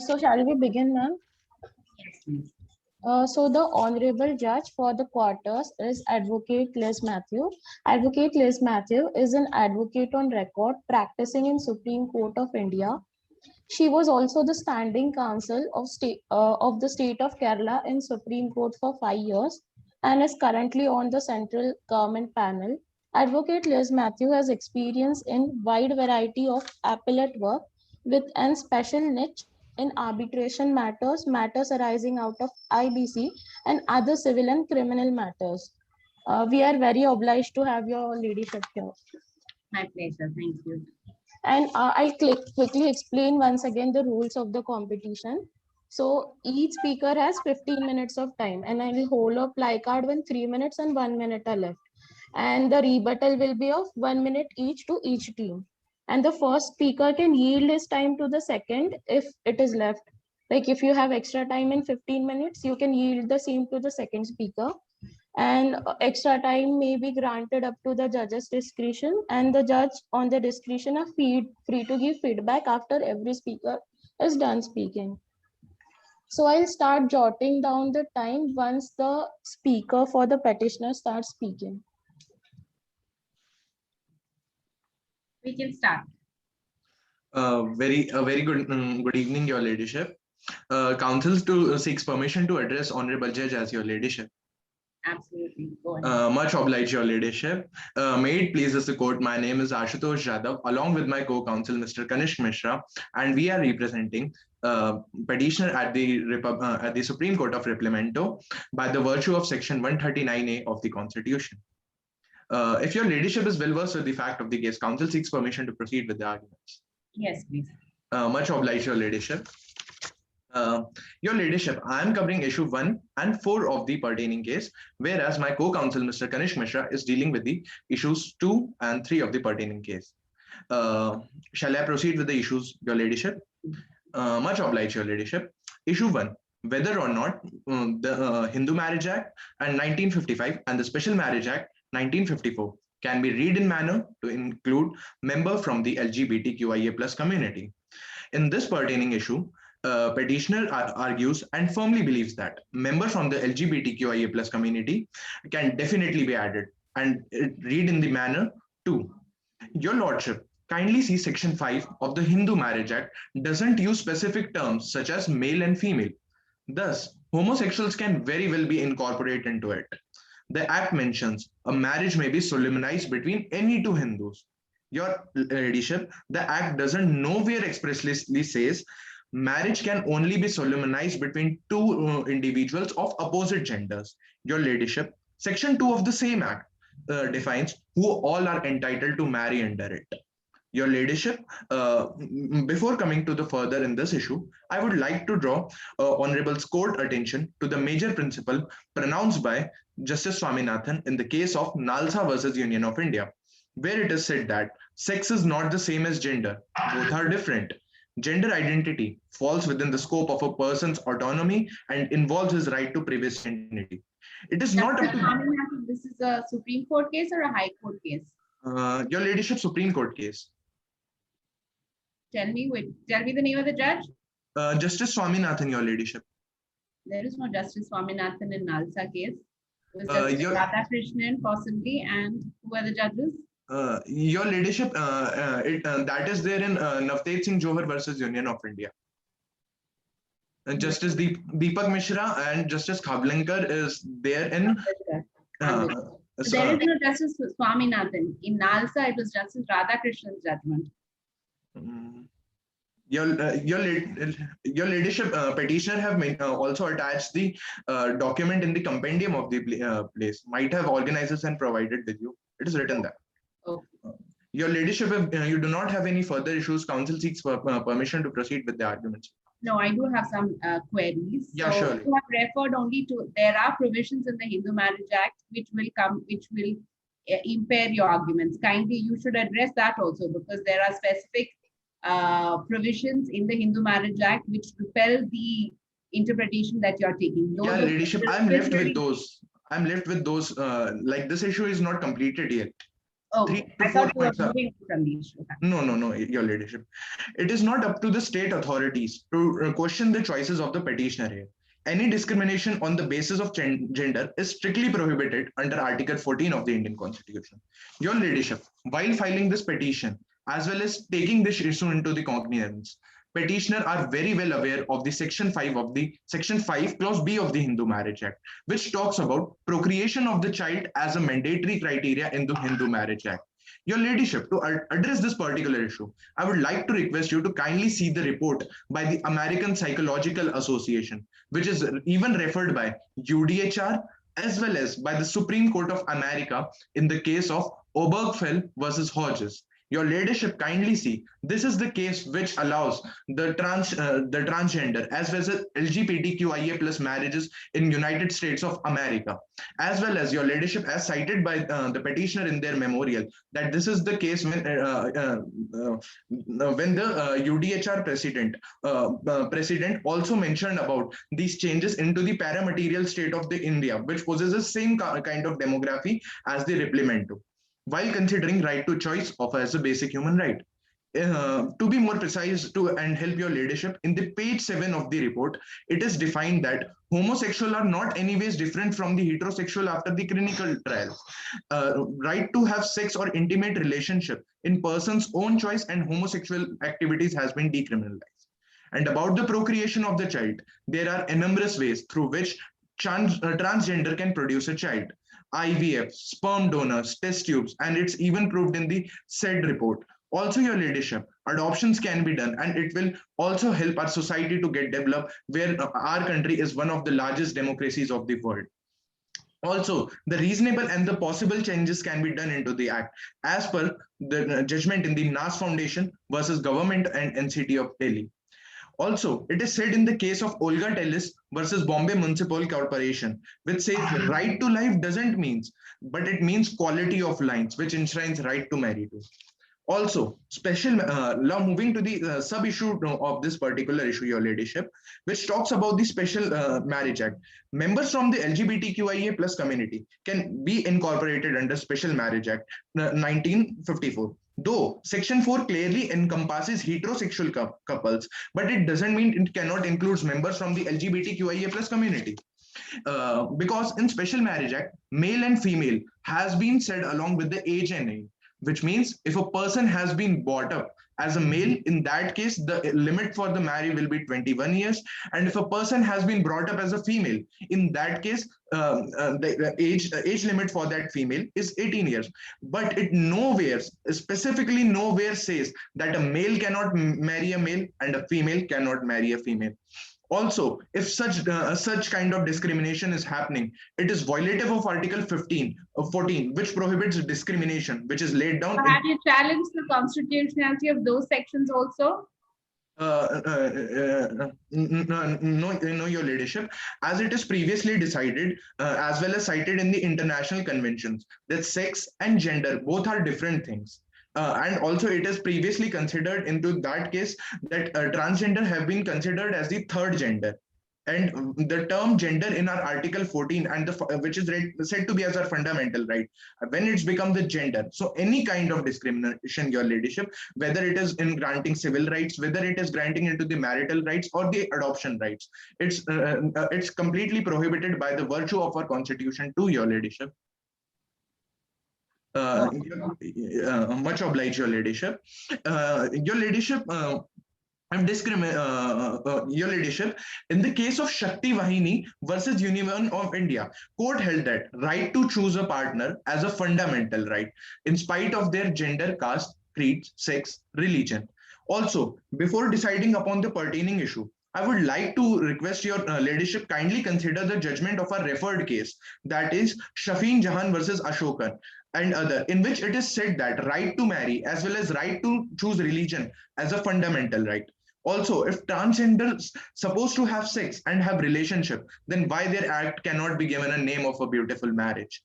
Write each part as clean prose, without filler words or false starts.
So shall we begin, ma'am? Yes, please. So the honorable judge for the quarters is Advocate Liz Matthew. Advocate Liz Matthew is an advocate on record practicing in Supreme Court of India. She was also the standing counsel of the state of Kerala in Supreme Court for 5 years and is currently on the central government panel. Advocate Liz Matthew has experience in wide variety of appellate work with an special niche in arbitration matters, matters arising out of IBC and other civil and criminal matters. We are very obliged to have your leadership here. My pleasure. Thank you. And quickly explain once again the rules of the competition. So each speaker has 15 minutes of time, and I will hold a placard when 3 minutes and 1 minute are left. And the rebuttal will be of 1 minute each to each team. And the first speaker can yield his time to the second if it is left. Like if you have extra time in 15 minutes, you can yield the same to the second speaker, and extra time may be granted up to the judge's discretion, and the judge on the discretion are free to give feedback after every speaker is done speaking. So I'll start jotting down the time once the speaker for the petitioner starts speaking. We can start. Very good evening, Your Ladyship. Council seeks permission to address Honorable Judge as Your Ladyship. Absolutely. Go ahead. Much obliged, Your Ladyship. May it pleases the court, my name is Ashutosh Jadhav, along with my co-counsel, Mr. Kanishk Mishra, and we are representing petitioner at the Supreme Court of Replimento by the virtue of Section 139A of the Constitution. If Your Ladyship is well versed with the fact of the case, Council seeks permission to proceed with the arguments. Yes, please. Much obliged, Your Ladyship. Your Ladyship, I am covering issue 1 and 4 of the pertaining case, whereas my co-counsel, Mr. Kanishk Mishra, is dealing with the issues 2 and 3 of the pertaining case. Shall I proceed with the issues, Your Ladyship? Much obliged, Your Ladyship. Issue 1, whether or not the Hindu Marriage Act and 1955 and the Special Marriage Act 1954 can be read in manner to include member from the LGBTQIA+ community. In this pertaining issue, petitioner argues and firmly believes that member from the LGBTQIA+ community can definitely be added and read in the manner too. Your Lordship, kindly see Section 5 of the Hindu Marriage Act doesn't use specific terms such as male and female. Thus, homosexuals can very well be incorporated into it. The Act mentions a marriage may be solemnized between any two Hindus. Your Ladyship, the Act doesn't nowhere expressly says marriage can only be solemnized between two individuals of opposite genders. Your Ladyship, Section 2 of the same Act defines who all are entitled to marry under it. Your Ladyship, before coming to the further in this issue, I would like to draw Honorable's court attention to the major principle pronounced by Justice Swaminathan in the case of Nalsa versus Union of India, where it is said that sex is not the same as gender, both are different. Gender identity falls within the scope of a person's autonomy and involves his right to privacy and dignity. It is not up to... This is a Supreme Court case or a High Court case? Your Ladyship, Supreme Court case. Tell me the name of the judge. Justice Swaminathan, Your Ladyship. There is no Justice Swaminathan in Nalsa case. It was Justice Radhakrishnan possibly, and who are the judges? Your Ladyship, that is there in Navtej Singh Johar versus Union of India. And Justice Deepak Mishra and Justice Khablankar is there in... So there is no Justice Swaminathan. In Nalsa, it was Justice Radhakrishnan's judgment. Your Ladyship, petitioner have also attached the document in the compendium of the place. Might have organizers and provided with you. It is written there. Okay. Your Ladyship, if you do not have any further issues, Council seeks permission to proceed with the arguments. No, I do have some queries. Yeah, so surely. you have referred only to, there are provisions in the Hindu Marriage Act which will impair your arguments. Kindly, you should address that also, because there are specific provisions in the Hindu Marriage Act which repel the interpretation that you're taking. Yeah, Ladyship, I'm left with those. Like this issue is not completed yet. Oh, 3 to I 4 thought you were points are. moving from the issue. No, Your Ladyship. It is not up to the state authorities to question the choices of the petitioner here. Any discrimination on the basis of gender is strictly prohibited under Article 14 of the Indian Constitution. Your Ladyship, while filing this petition, as well as taking this issue into the cognizance, petitioner are very well aware of the Section 5 Clause B of the Hindu Marriage Act, which talks about procreation of the child as a mandatory criteria in the Hindu Marriage Act. Your Ladyship, to address this particular issue, I would like to request you to kindly see the report by the American Psychological Association, which is even referred by UDHR as well as by the Supreme Court of America in the case of Obergefell versus Hodges. Your Ladyship, kindly see, this is the case which allows the transgender as well as LGBTQIA plus marriages in United States of America, as well as Your Ladyship, as cited by the petitioner in their memorial, that this is the case when the UDHR president also mentioned about these changes into the paramaterial state of the India, which possesses same kind of demography as the Replimento, while considering right to choice of as a basic human right. To be more precise and help Your Ladyship, in the page 7 of the report, it is defined that homosexual are not anyways different from the heterosexual after the clinical trials. Right to have sex or intimate relationship in person's own choice and homosexual activities has been decriminalized. And about the procreation of the child, there are numerous ways through which transgender can produce a child. IVF, sperm donors, test tubes, and it's even proved in the said report. Also, Your Ladyship, adoptions can be done, and it will also help our society to get developed, where our country is one of the largest democracies of the world. Also, the reasonable and the possible changes can be done into the act as per the judgment in the NAS Foundation versus Government and NCT of Delhi. Also, it is said in the case of Olga Tellis versus Bombay Municipal Corporation, which says right to life doesn't mean, but it means quality of lives, which enshrines right to marry too. Also, special law, moving to the sub-issue of this particular issue, Your Ladyship, which talks about the Special Marriage Act. Members from the LGBTQIA plus community can be incorporated under Special Marriage Act 1954. Though Section 4 clearly encompasses heterosexual couples, but it doesn't mean it cannot include members from the LGBTQIA plus community. Because in Special Marriage Act, male and female has been said along with the age and age, which means if a person has been brought up as a male, in that case, the limit for the marriage will be 21 years. And if a person has been brought up as a female, in that case, the age limit for that female is 18 years. But it nowhere, specifically nowhere says that a male cannot marry a male and a female cannot marry a female. Also, if such kind of discrimination is happening, it is violative of Article 14, which prohibits discrimination, which is laid down. Have you challenged the constitutionality of those sections also? No, Your Ladyship, as it is previously decided, as well as cited in the international conventions, that sex and gender both are different things. And also it is previously considered into that case that transgender have been considered as the third gender. And the term gender in our Article 14 and which is said to be as our fundamental right, when it's become the gender. So any kind of discrimination, Your Ladyship, whether it is in granting civil rights, whether it is granting into the marital rights or the adoption rights, it's completely prohibited by the virtue of our constitution too, Your Ladyship. Much obliged, Your Ladyship. Your Ladyship, Your Ladyship, in the case of Shakti Vahini versus Union of India, court held that right to choose a partner as a fundamental right, in spite of their gender, caste, creed, sex, religion. Also, before deciding upon the pertaining issue, I would like to request Your Ladyship kindly consider the judgment of a referred case, that is Shafeen Jahan versus Ashokan and other, in which it is said that right to marry as well as right to choose religion as a fundamental right. Also, if transgenders supposed to have sex and have relationship, then why their act cannot be given a name of a beautiful marriage?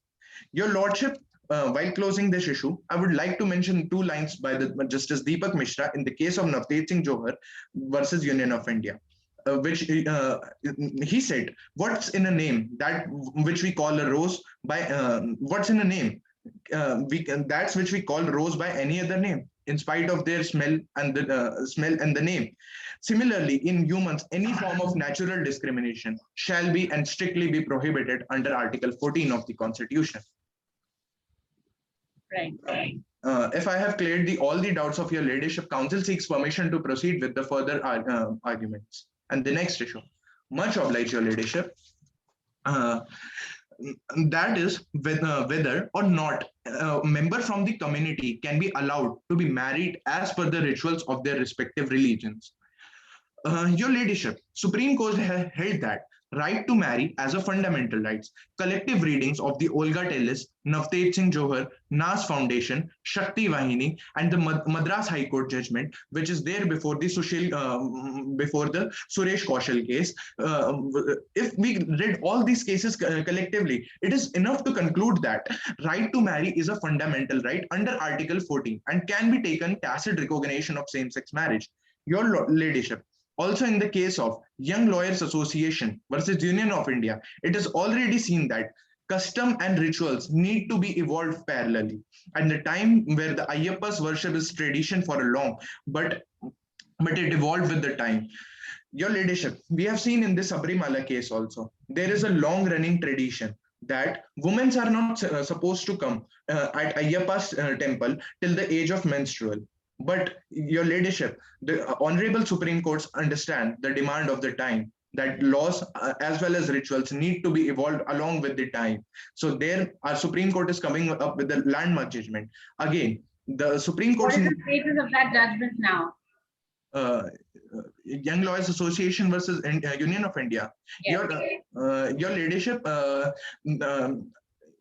Your Lordship, while closing this issue, I would like to mention two lines by the Justice Deepak Mishra in the case of Navteej Singh Johar versus Union of India. Which he said, what's in a name that which we call a rose by what's in a name that's which we call rose by any other name, in spite of their smell and the name. Similarly, in humans, any form of natural discrimination shall be and strictly be prohibited under Article 14 of the Constitution. Right. If I have cleared all the doubts of your ladyship, council seeks permission to proceed with the further arguments. And the next issue, much obliged, your ladyship. That is whether or not a member from the community can be allowed to be married as per the rituals of their respective religions. Your ladyship, Supreme Court held that right to marry as a fundamental right. Collective readings of the Olga Tellis, Navtej Singh Johar, Nas Foundation, Shakti Vahini, and the Madras High Court judgment, which is there before the Suresh Kaushal case. If we read all these cases collectively, it is enough to conclude that right to marry is a fundamental right under Article 14 and can be taken tacit recognition of same-sex marriage. Your ladyship, also in the case of Young Lawyers Association versus Union of India, it is already seen that custom and rituals need to be evolved parallelly. And the time where the Ayyappa's worship is tradition for a long, but it evolved with the time. Your ladyship, we have seen in the Sabrimala case also, there is a long running tradition that women are not supposed to come at Ayyappa's temple till the age of menstrual. But your ladyship, the Honorable Supreme Courts understand the demand of the time, that laws as well as rituals need to be evolved along with the time. So there, our Supreme Court is coming up with the landmark judgment. Again, the Supreme Court. What is the status of that judgment now? Young Lawyers Association versus Union of India. Yes. Your ladyship.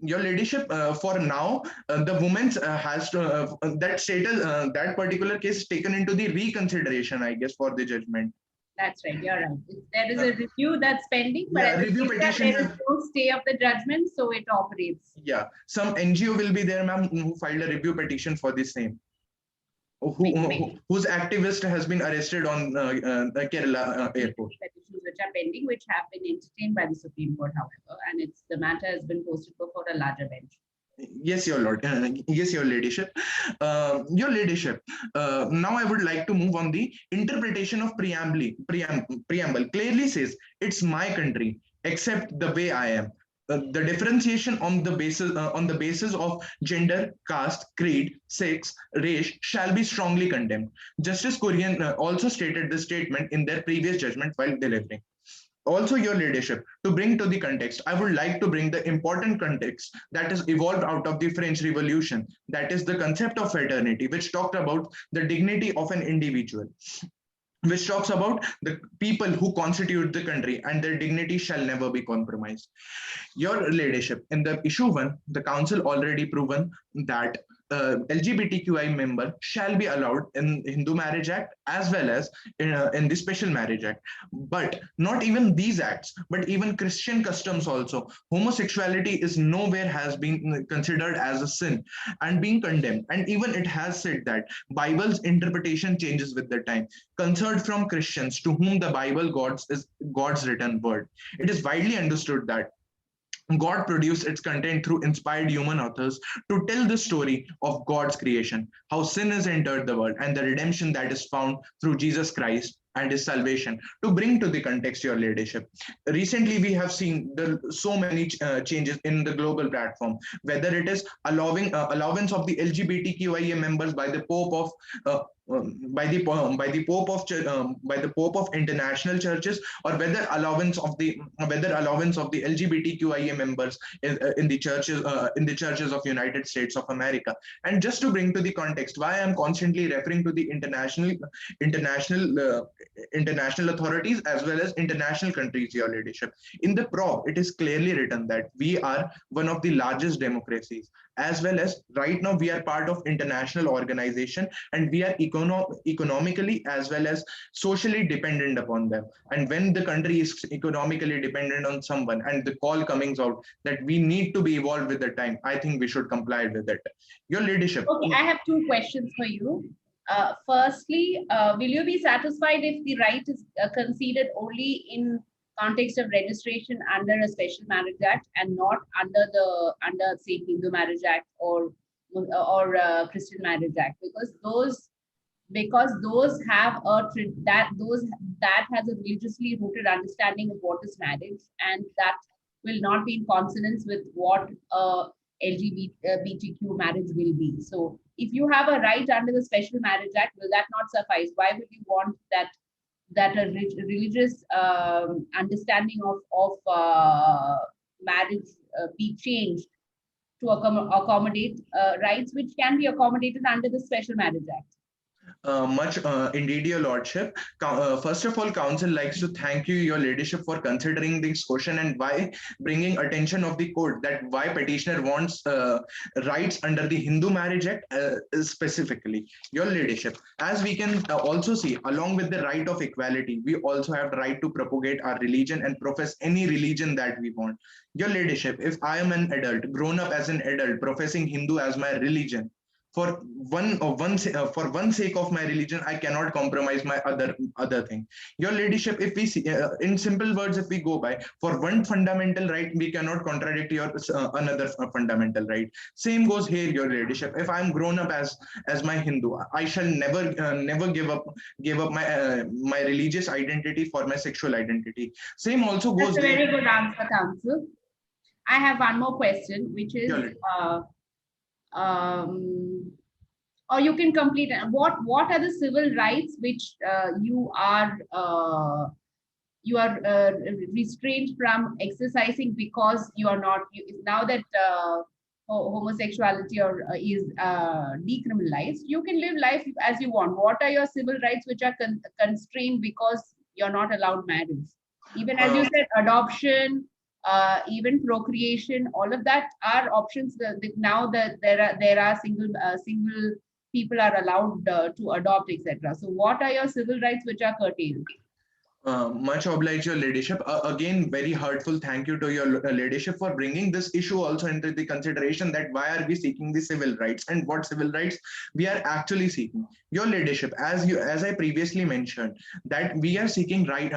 Your ladyship, for now, the women's has to that status, that particular case taken into the reconsideration, I guess, for the judgment. That's right. You're right. There is a review that's pending, but yeah, review petition. There is no stay of the judgment, so it operates. Yeah, some NGO will be there, ma'am, who filed a review petition for the same. Whose activist has been arrested on the Kerala airport. Petitions which are pending, which have been entertained by the Supreme Court, however, and the matter has been posted before a larger bench. Yes, your lord. Yes, your ladyship. Your ladyship. Now I would like to move on the interpretation of preamble. Clearly says it's my country, except the way I am. The differentiation on the basis of gender, caste, creed, sex, race shall be strongly condemned. Justice Kurian also stated this statement in their previous judgment while delivering. Also, your ladyship, to bring to the context, I would like to bring the important context that is evolved out of the French Revolution. That is the concept of fraternity, which talked about the dignity of an individual, which talks about the people who constitute the country and their dignity shall never be compromised. Your ladyship, in the issue 1, the council already proven that LGBTQI member shall be allowed in Hindu Marriage Act as well as in the Special Marriage Act. But not even these acts, but even Christian customs also, homosexuality is nowhere has been considered as a sin and being condemned. And even it has said that Bible's interpretation changes with the time. Concerned from Christians to whom the Bible is God's written word. It is widely understood that God produced its content through inspired human authors to tell the story of God's creation, how sin has entered the world, and the redemption that is found through Jesus Christ and his salvation. To bring to the context, your ladyship, recently we have seen so many changes in the global platform, whether it is allowance of the LGBTQIA members by the Pope of by the Pope of international churches, or whether allowance of the LGBTQIA members in the churches of United States of America. And just to bring to the context why I'm constantly referring to the international authorities as well as international countries, your ladyship, in the probe it is clearly written that we are one of the largest democracies, as well as right now we are part of international organization and we are economically as well as socially dependent upon them. And when the country is economically dependent on someone and the call coming out that we need to be evolved with the time, I think we should comply with it. Your ladyship. Okay, I have 2 questions for you. Firstly, will you be satisfied if the right is conceded only in context of registration under a special marriage act and not under say Hindu marriage act or Christian marriage act, because those have that has a religiously rooted understanding of what is marriage, and that will not be in consonance with what LGBTQ marriage will be. So if you have a right under the Special Marriage Act, will that not suffice? Why would you want that a religious understanding of marriage be changed to accommodate rights which can be accommodated under the Special Marriage Act? Much indeed, your lordship. First of all, council likes to thank you, your ladyship, for considering this question and why bringing attention of the court that why petitioner wants rights under the Hindu Marriage Act specifically. Your ladyship, as we can also see, along with the right of equality, we also have the right to propagate our religion and profess any religion that we want. Your ladyship, if I am an adult, grown up as an adult, professing Hindu as my religion, for one sake of my religion, I cannot compromise my other thing. Your ladyship, if we see in simple words, if we go by, for one fundamental right, we cannot contradict your another fundamental right. Same goes here, your ladyship. If I'm grown up as my Hindu, I shall never give up my religious identity for my sexual identity. Same also goes. That's a very good answer, counsel. I have one more question, which is or you can complete it. What are the civil rights which you are restrained from exercising because you are not now that homosexuality is decriminalized? You can live life as you want. What are your civil rights which are constrained because you're not allowed marriage? Even as you said, adoption, even procreation, all of that are options. Now that there are single people are allowed to adopt, etc. So what are your civil rights which are curtailed? Much obliged, your ladyship. Again, very heartful thank you to your ladyship for bringing this issue also into the consideration that why are we seeking the civil rights and what civil rights we are actually seeking. Your ladyship, as I previously mentioned, that we are seeking right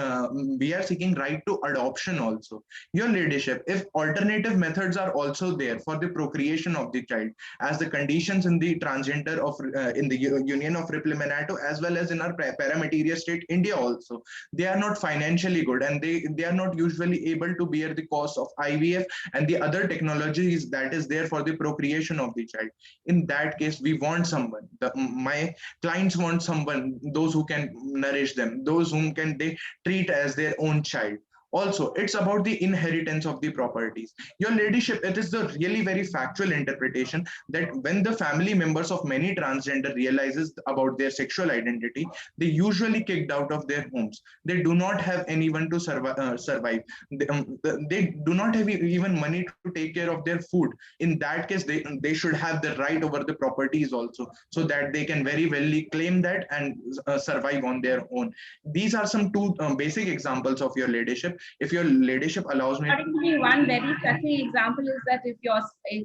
to adoption also. Your ladyship, if alternative methods are also there for the procreation of the child, as the conditions in the transgender of in the Union of Repliminato as well as in our paramaterial state India also, they are not financially good and they are not usually able to bear the cost of IVF and the other technologies that is there for the procreation of the child. In that case, we want someone, my clients want someone, those who can nourish them, those whom can they treat as their own child. Also, it's about the inheritance of the properties. Your ladyship, it is the really very factual interpretation that when the family members of many transgender realizes about their sexual identity, they usually kicked out of their homes. They do not have anyone to survive. They do not have even money to take care of their food. In that case, they should have the right over the properties also, so that they can very well claim that and survive on their own. These are some two basic examples of your ladyship. If your ladyship allows me. According to me, one very touching example is that if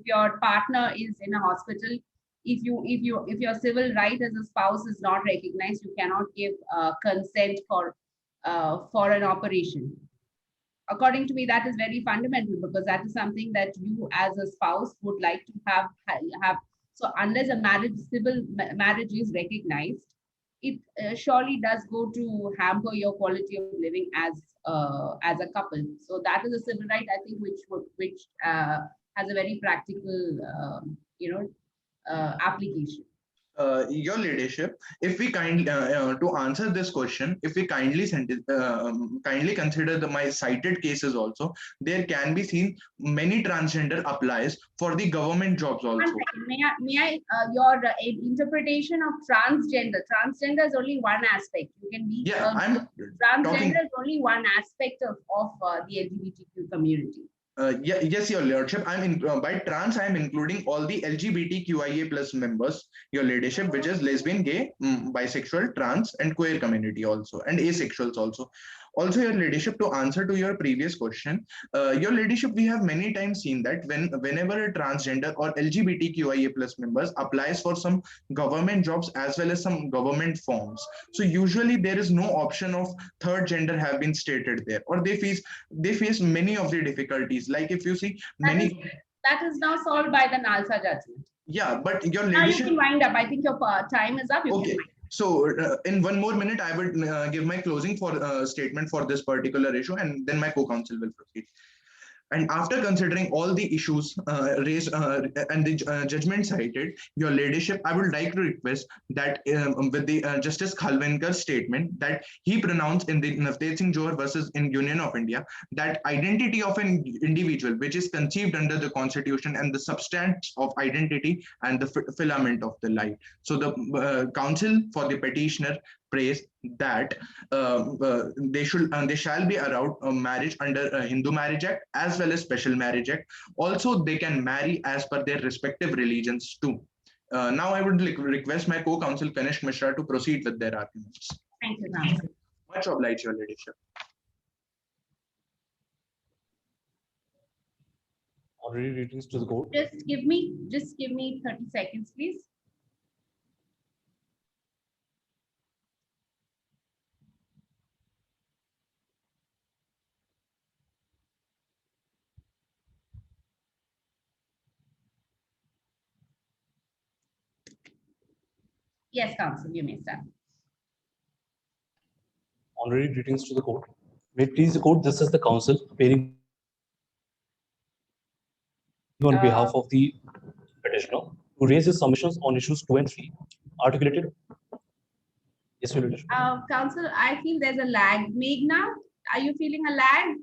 your partner is in a hospital, if your civil right as a spouse is not recognized, you cannot give consent for an operation. According to me, that is very fundamental because that is something that you as a spouse would like to have. So unless a civil marriage is recognized, it surely does go to hamper your quality of living as a couple. So that is a civil right, I think, which has a very practical, application. Your ladyship, if we kindly to answer this question, if we kindly consider my cited cases also, there can be seen many transgender applies for the government jobs also. May I your interpretation of transgender? Transgender is only one aspect. You can be transgender is only one aspect of the LGBTQ community. Yes, your lordship. By trans, I am including all the LGBTQIA plus members, your ladyship, which is lesbian, gay, bisexual, trans, and queer community also, and asexuals also. Also, your leadership, to answer to your previous question, your leadership, we have many times seen that whenever a transgender or LGBTQIA plus members applies for some government jobs as well as some government forms, so usually there is no option of third gender have been stated there, or they face many of the difficulties. Like if you see many, That is now solved by the NALSA judgment. yeah, but your Now you leadership. can wind up. I think your time is up. You Okay. So in one more minute, I would give my closing for statement for this particular issue, and then my co-counsel will proceed. And after considering all the issues raised and the judgment cited, your leadership, I would like to request that with the Justice Khalwinkar's statement that he pronounced in the Navteej Singh Johar versus in Union of India, that identity of an individual which is conceived under the constitution and the substance of identity and the filament of the life. So the counsel for the petitioner prays that they shall be allowed marriage under a Hindu Marriage Act as well as Special Marriage Act. Also, they can marry as per their respective religions too. Now, I would request my co-counsel Kanishk Mishra to proceed with their arguments. Thank you, counsel. Much obliged, your leadership. Already readings to the court. Just give me 30 seconds, please. Yes, counsel, you may start. Already greetings to the court. May it please the court, this is the counsel appearing on behalf of the petitioner to raise his submissions on issues 2 and 3 articulated. Yes, your leadership. Counsel, I feel there's a lag. Meghna, are you feeling a lag?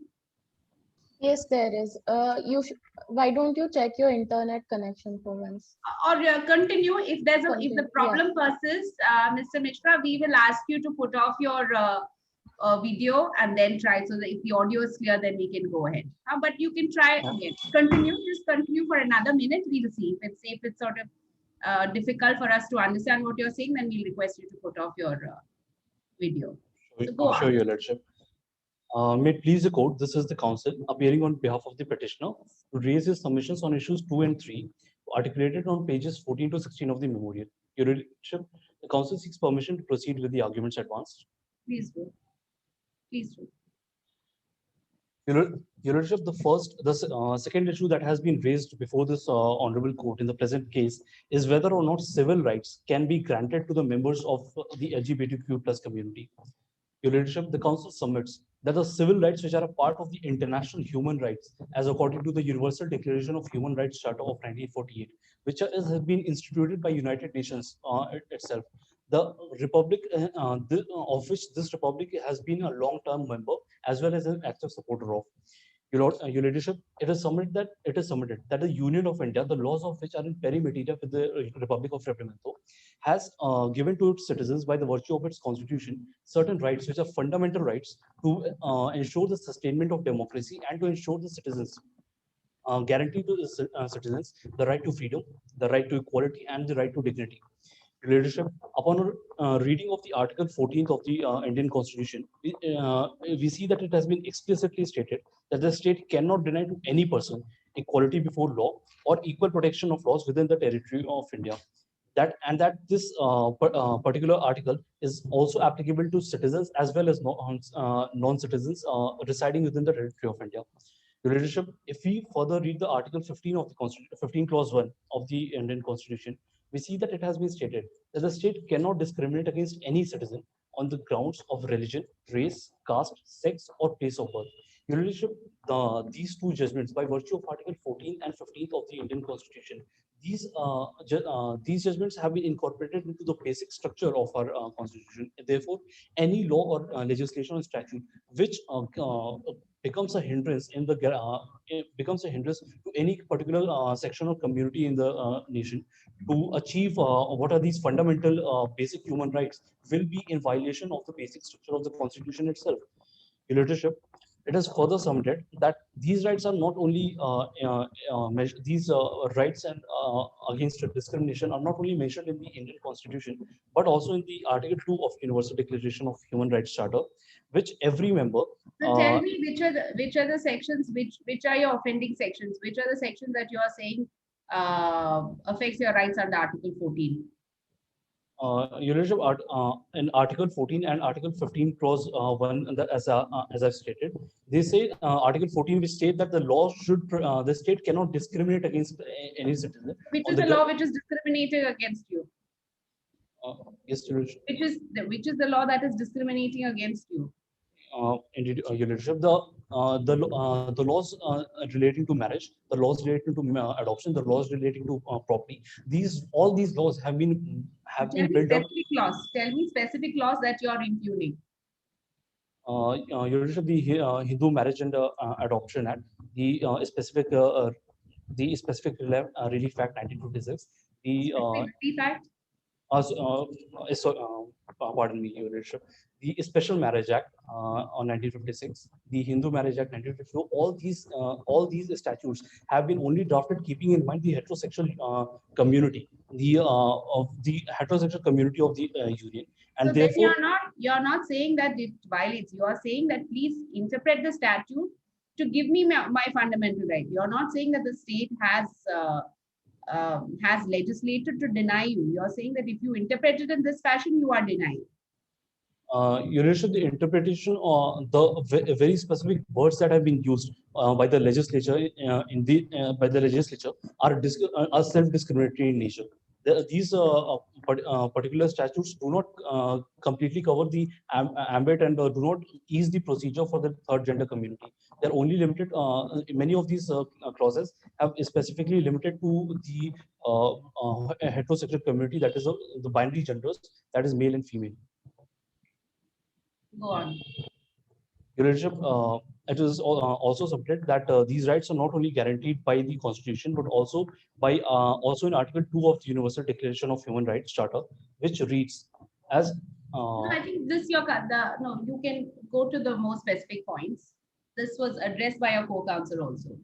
Yes, there is. Why don't you check your internet connection for once? Or continue. If there's if Continue, the problem persists, Mr. Mishra, we will ask you to put off your video and then try. So that if the audio is clear, then we can go ahead. But you can try again. Continue. Just continue for another minute. We'll see if it's sort of difficult for us to understand what you're saying. Then we'll request you to put off your video. So go on. Sure, your leadership. May it please the court, this is the counsel appearing on behalf of the petitioner to raise his submissions on issues 2 and 3 articulated on pages 14 to 16 of the memorial. Your leadership, the counsel seeks permission to proceed with the arguments advanced. Please do. Please do. Your leadership, the second issue that has been raised before this honorable court in the present case is whether or not civil rights can be granted to the members of the LGBTQ plus community. Your leadership, the council submits that the civil rights which are a part of the international human rights as according to the Universal Declaration of Human Rights Charter of 1948, which has been instituted by United Nations itself. The republic of which this republic has been a long-term member as well as an active supporter of. Your leadership, it is submitted that the Union of India, the laws of which are in peri materia with the Republic of Representation, has given to its citizens by the virtue of its constitution certain rights which are fundamental rights to ensure the sustainment of democracy and to ensure the citizens guarantee to the citizens the right to freedom, the right to equality, and the right to dignity. Leadership, upon reading of the Article 14th of the Indian Constitution, we see that it has been explicitly stated that the state cannot deny to any person equality before law or equal protection of laws within the territory of India. That this particular article is also applicable to citizens as well as non-citizens residing within the territory of India. Your leadership, if we further read the Article 15 of the Constitution, 15 clause 1 of the Indian Constitution, we see that it has been stated that the state cannot discriminate against any citizen on the grounds of religion, race, caste, sex, or place of birth. Your leadership, these two judgments by virtue of Article 14 and 15 of the Indian Constitution, these judgments have been incorporated into the basic structure of our Constitution. Therefore, any law or legislation or statute which becomes a hindrance to any particular section or community in the nation to achieve what are these fundamental basic human rights will be in violation of the basic structure of the Constitution itself. Your leadership, it is further submitted that these rights are not only these rights and against discrimination are not only mentioned in the Indian Constitution, but also in the Article 2 of Universal Declaration of Human Rights Charter, which every member. So tell me which are the sections, which are your offending sections, which are the sections that you are saying affects your rights under Article 14? Your Lordship, in Article 14 and Article 15 clause 1, as I've stated, they say Article 14 which state that the law should the state cannot discriminate against any citizen. Which on is the law which is discriminating against you? Yes, Your Lordship. Which is the law that is discriminating against you? Indeed, Your Lordship, the laws relating to marriage, the laws relating to adoption, the laws relating to property. All these laws have been built up. Tell me specific laws that you are impugning. Your Lordship, the Hindu Marriage and Adoption Act, the specific Relief Act 1956, the Relief Act? Pardon me, Your Lordship, the Special Marriage Act on 1956, the Hindu Marriage Act 1952. All these statutes have been only drafted keeping in mind the heterosexual community, of the heterosexual community of the union, and so therefore then you're not saying that it violates. You are saying that please interpret the statute to give me my fundamental right. You're not saying that the state has legislated to deny you. You're saying that if you interpret it in this fashion, you are denying. Your Lordship, the interpretation of the very specific words that have been used by the legislature by the legislature are self-discriminatory in nature. These particular statutes do not completely cover the ambit and do not ease the procedure for the third gender community. They're only limited. Many of these clauses have specifically limited to the heterosexual community, that is the binary genders, that is male and female. Go on. Your Lordship, it is also submitted that these rights are not only guaranteed by the Constitution, but also in Article 2 of the Universal Declaration of Human Rights Charter, which reads as. No, I think this you can go to the more specific points. This was addressed by a co-counsel also.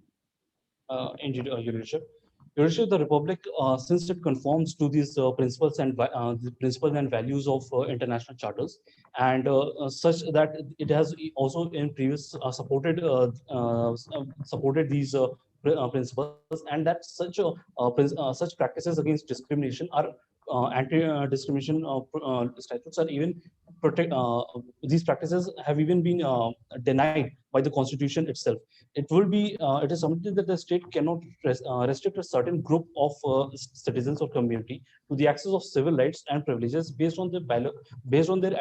Indeed, Your Lordship. Your Lordship, the Republic, since it conforms to these principles and values of international charters, and such that it has also in previous supported these principles, and that such practices against discrimination are anti-discrimination statutes are even these practices have even been denied by the Constitution itself. It is something that the state cannot restrict a certain group of citizens or community to the access of civil rights and privileges based on their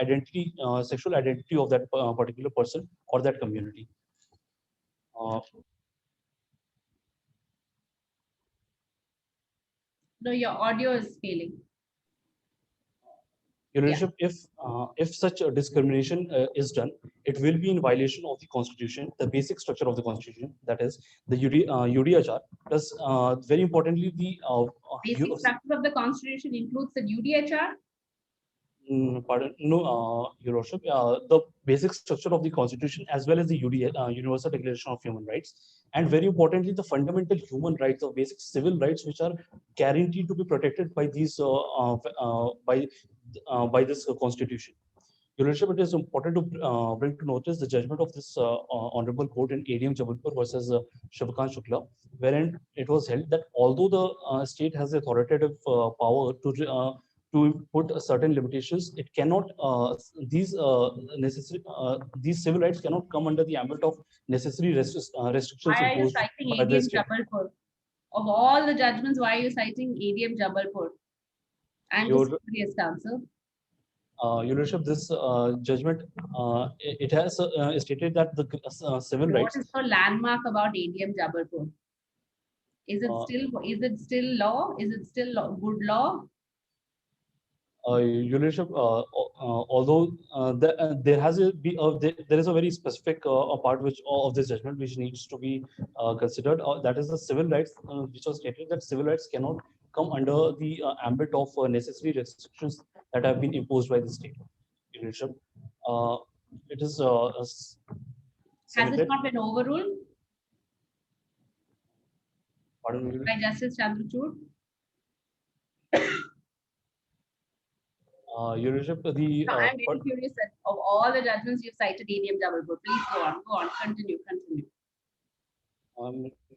identity, sexual identity of that particular person or that community. No, your audio is failing. Your Lordship, if such a discrimination is done, it will be in violation of the Constitution, the basic structure of the Constitution, that is the UDHR. Plus, very importantly, the basic structure of the Constitution includes the UDHR. Pardon, no, Your Lordship. The basic structure of the Constitution, as well as the Universal Declaration of Human Rights, and very importantly, the fundamental human rights or basic civil rights, which are guaranteed to be protected by these by this Constitution. Your Lordship, it is important to bring to notice the judgment of this Honorable Court in ADM Jabalpur versus Shivakant Shukla, wherein it was held that although the state has authoritative power to put certain limitations, it cannot these civil rights cannot come under the ambit of necessary restrictions. Why are you citing ADM Jabalpur? Of all the judgments, why are you citing ADM Jabalpur? And the previous counsel. Your Lordship, this judgment it has stated that the civil rights. What is the landmark about ADM Jabalpur? Is it still law? Is it still good law? Your Lordship, although there is a very specific part of this judgment which needs to be considered. That is the civil rights, which was stated that civil rights cannot come under the ambit of necessary restrictions that have been imposed by the state. Your Lordship, it is Has it submitted. not been overruled Pardon me. by Justice Chandrachud? Your Worship, the No, I'm very curious that of all the judgments you've cited, ADM Jabalpur. Please go on, continue.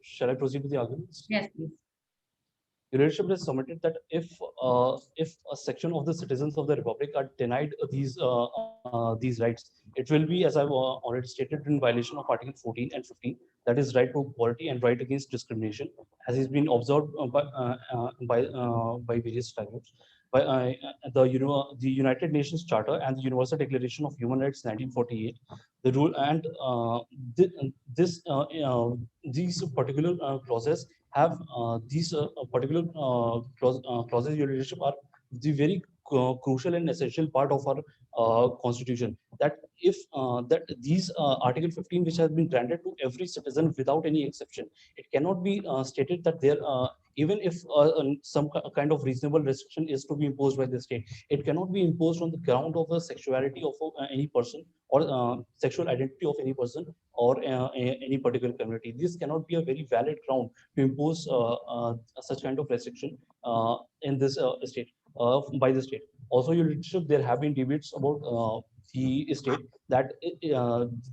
shall I proceed with the arguments? Yes, please. Your Worship has submitted that if a section of the citizens of the Republic are denied these rights, it will be, as I've already stated, in violation of Article 14 and 15, that is right to equality and right against discrimination, as has been observed by various tribunals. By the United Nations Charter and the Universal Declaration of Human Rights 1948, the rule and this these particular clauses have these particular clauses, your leadership, are the very crucial and essential part of our constitution. That if that these Article 15, which has been granted to every citizen without any exception, it cannot be stated that there even if some kind of reasonable restriction is to be imposed by the state, it cannot be imposed on the ground of the sexuality of any person or sexual identity of any person or any particular community. This cannot be a very valid ground to impose such kind of restriction in this state by the state. Also, your leadership, there have been debates about the state that the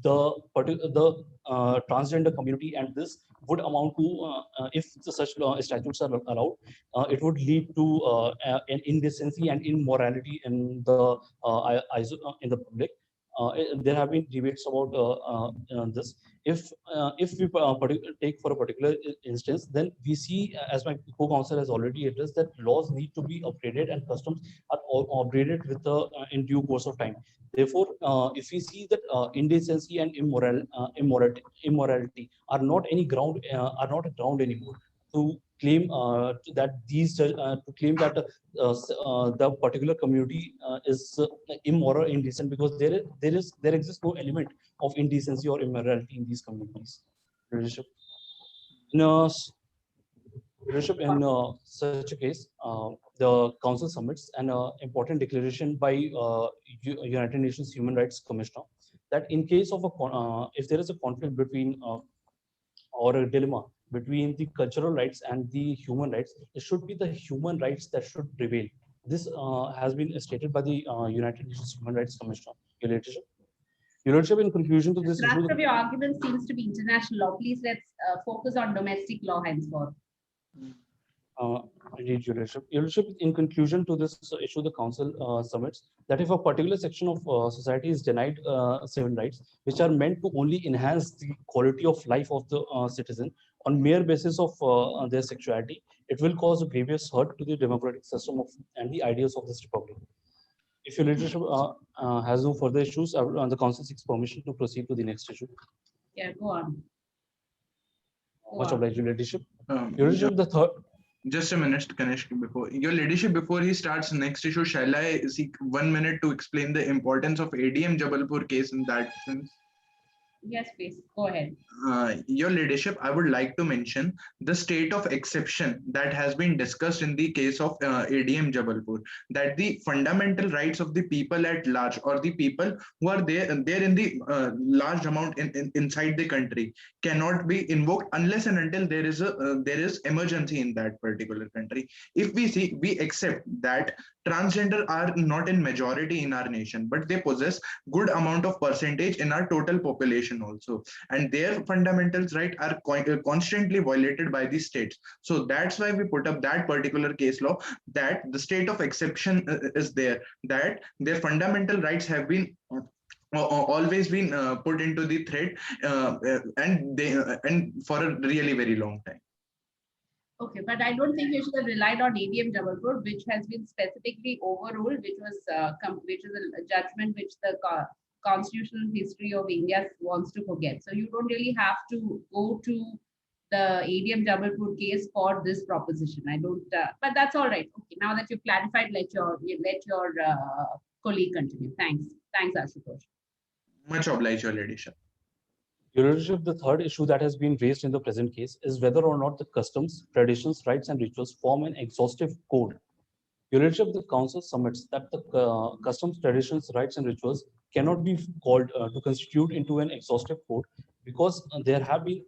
transgender community, and this would amount to if such statutes are allowed, it would lead to an indecency and immorality in the in the public. There have been debates about this. If we take for a particular instance, then we see, as my co-counsel has already addressed, that laws need to be upgraded and customs are upgraded with the in due course of time. Therefore, if we see that indecency and immorality are not any ground, are not a ground anymore to claim that the particular community is immoral, indecent, because there exists no element of indecency or immorality in these communities. Leadership. In such a case, the Council submits an important declaration by United Nations Human Rights Commissioner that in case of if there is a conflict between or a dilemma between the cultural rights and the human rights, it should be the human rights that should prevail. This has been stated by the United Nations Human Rights Commissioner. Your Lordship. Your Lordship, in conclusion to this The thrust issue, of your argument seems to be international law. Please let's focus on domestic law henceforth. Indeed, Your Lordship. Your Lordship, in conclusion to this issue, the Council submits that if a particular section of society is denied civil rights, which are meant to only enhance the quality of life of the citizen on mere basis of their sexuality, it will cause a grievous hurt to the democratic system of and the ideals of this republic. If your leadership has no further issues, the Council seeks permission to proceed to the next issue. Yeah, go on. Much obliged, your leadership. Um, Your leadership, the third. Just a minute, Kanishk, before your leadership, before he starts next issue, shall I seek 1 minute to explain the importance of ADM Jabalpur case in that sense? Yes, please, go ahead. Your leadership, I would like to mention the state of exception that has been discussed in the case of ADM Jabalpur, that the fundamental rights of the people at large, or the people who are there in the large amount inside the country, cannot be invoked unless and until there is emergency in that particular country. If we accept that transgender are not in majority in our nation, but they possess good amount of percentage in our total population also, and their fundamentals right are constantly violated by the states. So that's why we put up that particular case law, that the state of exception is there, that their fundamental rights have been always been put into the threat, and for a really very long time. Okay, but I don't think you should have relied on ADM Jabalpur, which has been specifically overruled, which is a judgment which the constitutional history of India wants to forget. So you don't really have to go to the ADM Jabalpur case for this proposition. I don't, but that's all right. Okay, now that you've clarified, let your colleague continue. Thanks, Ashutosh. Much obliged, your ladyship. Your Lordship, the third issue that has been raised in the present case is whether or not the customs, traditions, rights, and rituals form an exhaustive code. Your Lordship, the Council submits that the customs, traditions, rights, and rituals cannot be called to constitute into an exhaustive code, because there have been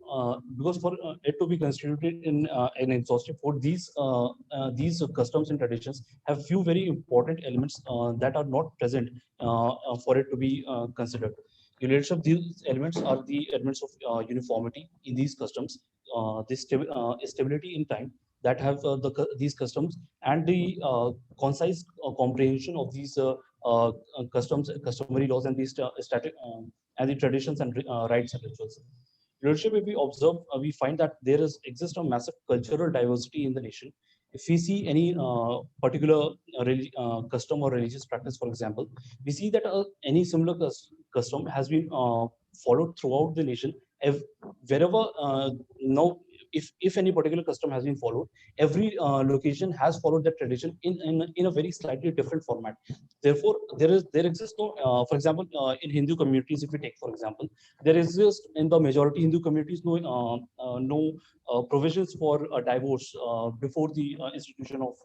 because for it to be constituted in an exhaustive code, these customs and traditions have few very important elements that are not present for it to be considered. Units of these elements are the elements of uniformity in these customs, stability in time that have these customs, and the concise comprehension of these customs, customary laws, and these and the traditions and rites and rituals. Leadership, if we observe, we find that there is exists a massive cultural diversity in the nation. If we see any particular custom or religious practice, for example, we see that any similar custom has been followed throughout the nation. Wherever now, if any particular custom has been followed, every location has followed that tradition in a very slightly different format. Therefore, there exists no, for example, in Hindu communities, if we take for example, there exists in the majority Hindu communities no provisions for divorce before the institution of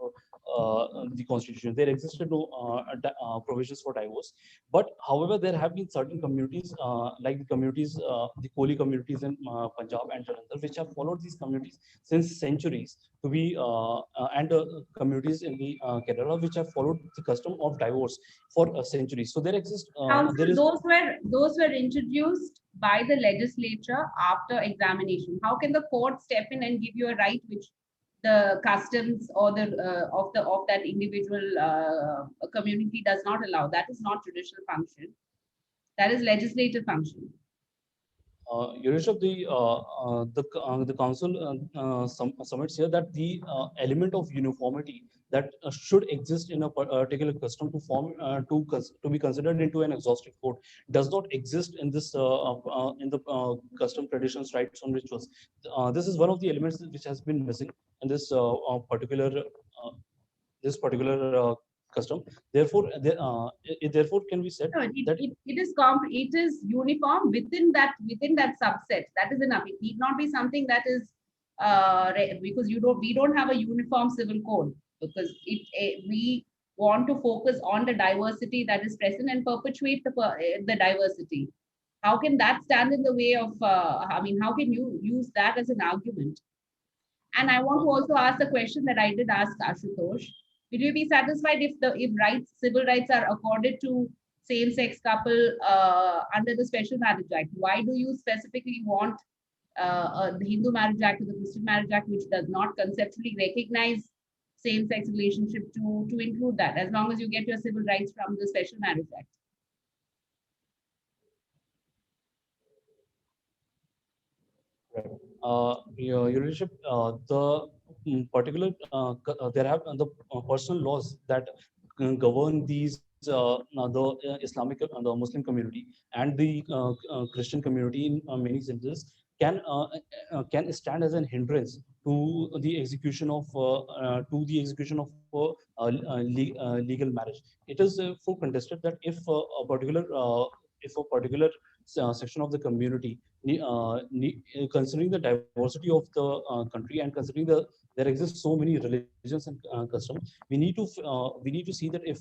the constitution. There existed no provisions for divorce. But however, there have been certain communities like the communities, the Koli communities in Punjab and Jalandhar, which have followed these communities since centuries to be and communities in the Kerala which have followed the custom of divorce for centuries. So there exists Council, there is those were introduced by the legislature after examination. How can the court step in and give you a right which the customs or the of that individual community does not allow? That is not judicial function. That is legislative function. Your Worship, the council submits here that the element of uniformity that should exist in a particular custom to form to be considered into an exhaustive code does not exist in this in the custom traditions, rights, and rituals. This is one of the elements which has been missing in this particular custom. Therefore, therefore can be said No, that it is uniform within that subset. That is enough. It need not be something that is because we don't have a uniform civil code, because we want to focus on the diversity that is present and perpetuate the diversity. How can that stand in the way of? I mean, how can you use that as an argument? And I want to also ask the question that I did ask Ashutosh. Will you be satisfied if civil rights are accorded to same-sex couple under the Special Marriage Act? Why do you specifically want the Hindu Marriage Act or the Christian Marriage Act, which does not conceptually recognize same-sex relationship, to include that, as long as you get your civil rights from the Special Marriage Act? Your Lordship, the particular there have the personal laws that govern these the Islamic, the Muslim community and the Christian community in many senses can stand as an hindrance to the execution of legal marriage. It is for contested that if a particular section of the community considering the diversity of the country and considering there exist so many religions and customs, we need to see that if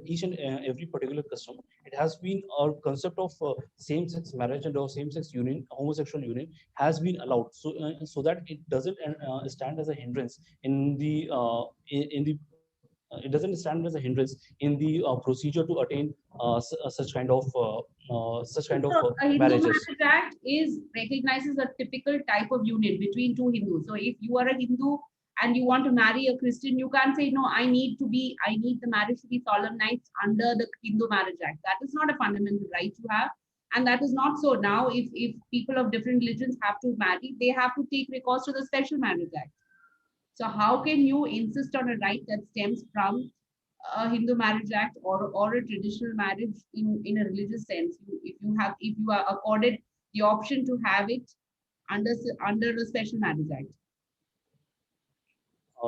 each and every particular custom, it has been a concept of same-sex marriage and or same-sex union, homosexual union has been allowed, so that it doesn't stand as a hindrance in the it doesn't stand as a hindrance in the procedure to attain such kind of So a Hindu marriages. Marriage Act recognizes a typical type of union between two Hindus. So if you are a Hindu and you want to marry a Christian, you can't say, no, I need the marriage to be solemnized under the Hindu Marriage Act. That is not a fundamental right you have. And that is not so. Now, if people of different religions have to marry, they have to take recourse to the Special Marriage Act. So how can you insist on a right that stems from a Hindu Marriage Act or a traditional marriage in a religious sense? If you are accorded the option to have it under a Special Marriage Act.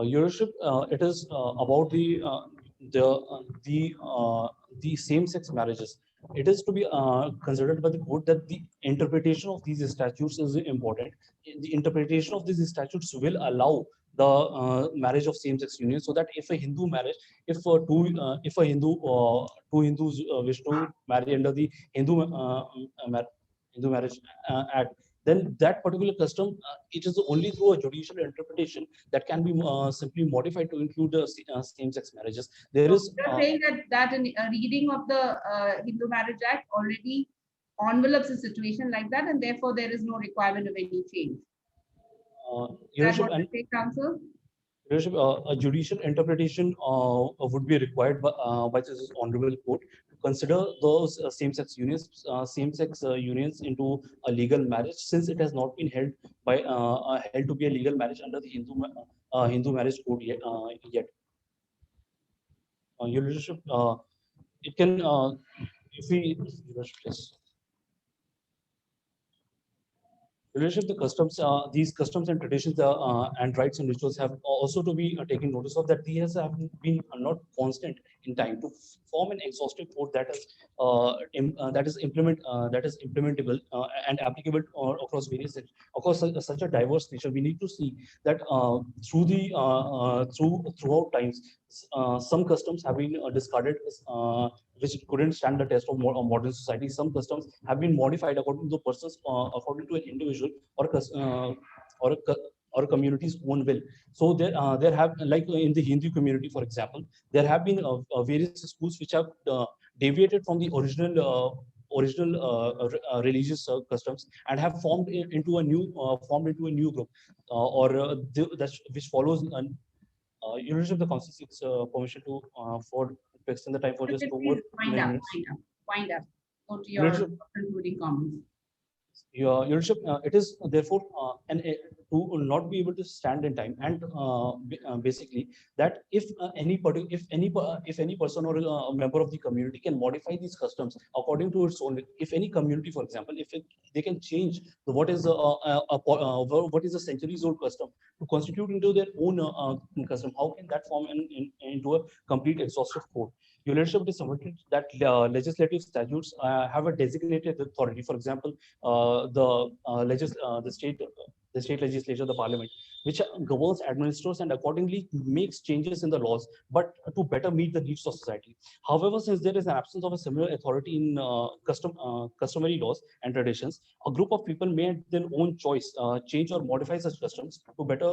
Your Worship, it is about the same-sex marriages. It is to be considered by the court that the interpretation of these statutes is important. The interpretation of these statutes will allow the marriage of same-sex union, so that if a Hindu marriage, if two Hindus wish to marry under the Hindu Hindu Marriage Act, then that particular custom, it is only through a judicial interpretation that can be simply modified to include same-sex marriages. There So is you're saying that a reading of the Hindu Marriage Act already envelopes a situation like that, and therefore there is no requirement of any change. Your Is that Worship, what and you say, Council? Your Worship, a judicial interpretation would be required by this honorable court to consider those same-sex unions into a legal marriage, since it has not been held to be a legal marriage under the Hindu marriage code yet. Your Worship, it can if we Your Worship, yes. Relationship to customs, these customs and traditions and rights and rituals have also to be taken notice of, that these have been not constant in time to form an exhaustive code that is that is implementable and applicable across various across such a diverse nature. We need to see that throughout times, some customs have been discarded, which couldn't stand the test of modern society. Some customs have been modified according to the person's, according to an individual or or a, or a community's own will. So there have, like in the Hindu community, for example, there have been various schools which have deviated from the original religious customs and have into a new group, which follows. You receive the council seeks permission to extend the time for just 2 more Wind up, minutes. wind up. Go to Your your Worship, concluding comments. Your Worship, it is therefore to not be able to stand in time, and basically that if any person or a member of the community can modify these customs according to its own, if any community, for example, they can change what is what is a centuries old custom to constitute into their own custom, how can that form into a complete exhaustive code? Your Worship, it is submitted that legislative statutes have a designated authority. For example, the state legislature, the parliament, which governs, administers, and accordingly makes changes in the laws, but to better meet the needs of society. However, since there is an absence of a similar authority in customary laws and traditions, a group of people may at their own choice change or modify such customs to better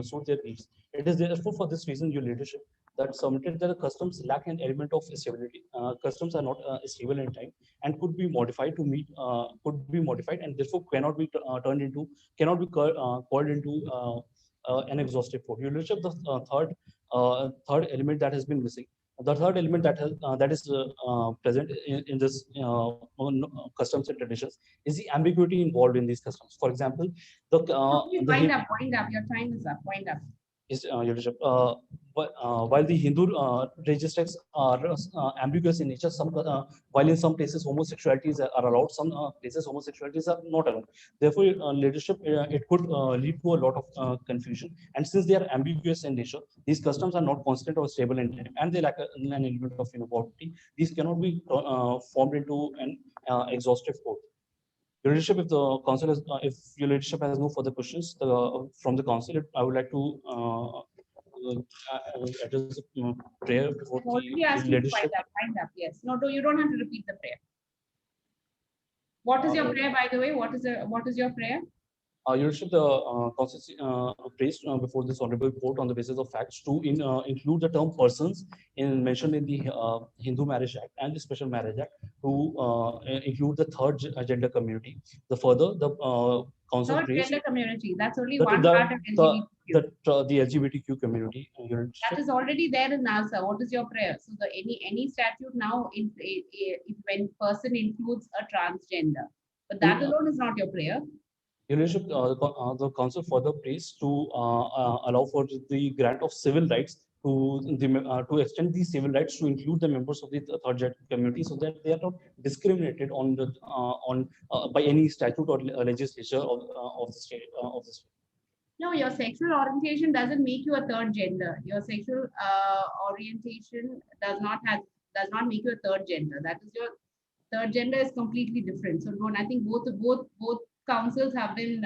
suit their needs. It is therefore for this reason, your leadership, that submitted that the customs lack an element of stability. Customs are not stable in time and could be modified and therefore cannot be called into an exhaustive code. Your Lordship, the third element that has been missing. The third element that is present in this customs and traditions is the ambiguity involved in these customs. For example, Wind up. Your time is up. Wind up. Yes, Your Lordship. While the Hindu registers are ambiguous in nature, while in some places homosexualities are allowed, some places homosexualities are not allowed. Therefore, leadership, it could lead to a lot of confusion. And since they are ambiguous in nature, these customs are not constant or stable in time, and they lack an element of uniformity. These cannot be formed into an exhaustive code. Your Leadership, if the council has, if your leadership has no further questions from the council, I would like to address a prayer before Already asked you to leadership. wind up. Yes. No, you don't have to repeat the prayer. What is your prayer, by the way? What is your prayer? Your Worship, the council praised before this honorable court on the basis of facts to include the term persons mentioned in the Hindu Marriage Act and the Special Marriage Act to include the third gender community. The council Third praised gender community. That's only one part of LGBTQ. The LGBTQ community. That is already there in NASA. What is your prayer? So any statute now, if when person includes a transgender, but that alone is not your prayer. Your Lordship, the council further prays to allow for the grant of civil rights to extend these civil rights to include the members of the third gender community, so that they are not discriminated on by any statute or legislature of the state No, your sexual orientation doesn't make you a third gender. Your sexual orientation does not make you a third gender. That is your third gender is completely different. So I think both councils have been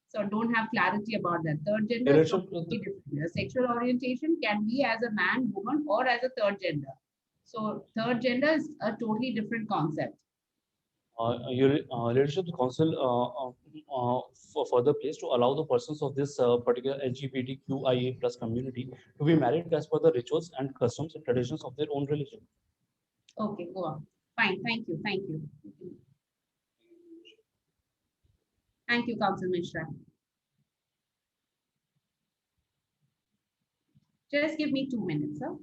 so don't have clarity about that. Third gender is completely different. Your sexual orientation can be as a man, woman, or as a third gender. So third gender is a totally different concept. Your leadership, the council for further place to allow the persons of this particular LGBTQIA plus community to be married as per the rituals and customs and traditions of their own religion. Okay, go on. Fine, thank you, thank you. Thank you, Council Mishra. Just give me 2 minutes, sir.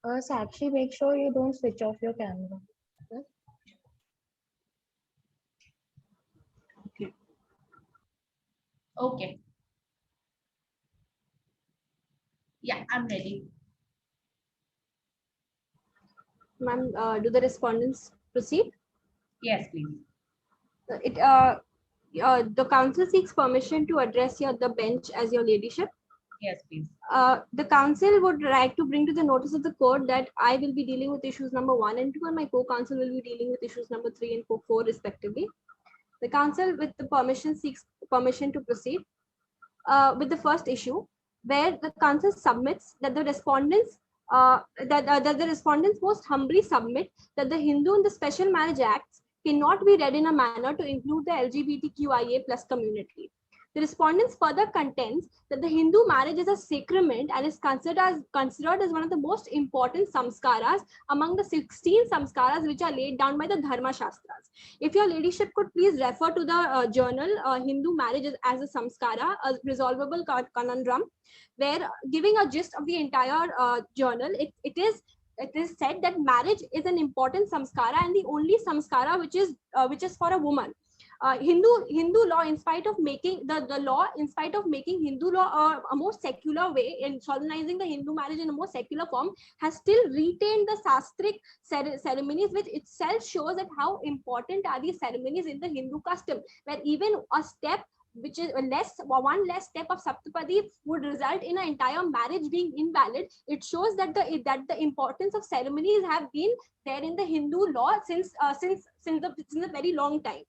Sakshi, make sure you don't switch off your camera. Okay. Yeah, I'm ready. Ma'am, do the respondents proceed? Yes, please. The council seeks permission to address the bench as your ladyship. Yes, please. The council would like to bring to the notice of the court that I will be dealing with issues number 1 and 2, and my co-counsel will be dealing with issues number 3 and 4 respectively. The council, with the permission, seeks permission to proceed with the first issue, where the council submits that the respondents most humbly submit that the Hindu and the Special Marriage Acts cannot be read in a manner to include the LGBTQIA plus community. The respondents further contends that the Hindu marriage is a sacrament and is considered as one of the most important samskaras among the 16 samskaras which are laid down by the Dharma Shastras. If your ladyship could please refer to the journal Hindu Marriage as a Samskara, a resolvable conundrum, where giving a gist of the entire journal, it is said that marriage is an important samskara and the only samskara which is for a woman. Hindu law, in spite of making Hindu law a more secular way in solemnizing the Hindu marriage in a more secular form, has still retained the sastric ceremonies, which itself shows that how important are these ceremonies in the Hindu custom, where even a step which is one less step of Saptapadi would result in an entire marriage being invalid. It shows that the importance of ceremonies have been there in the Hindu law since a very long time.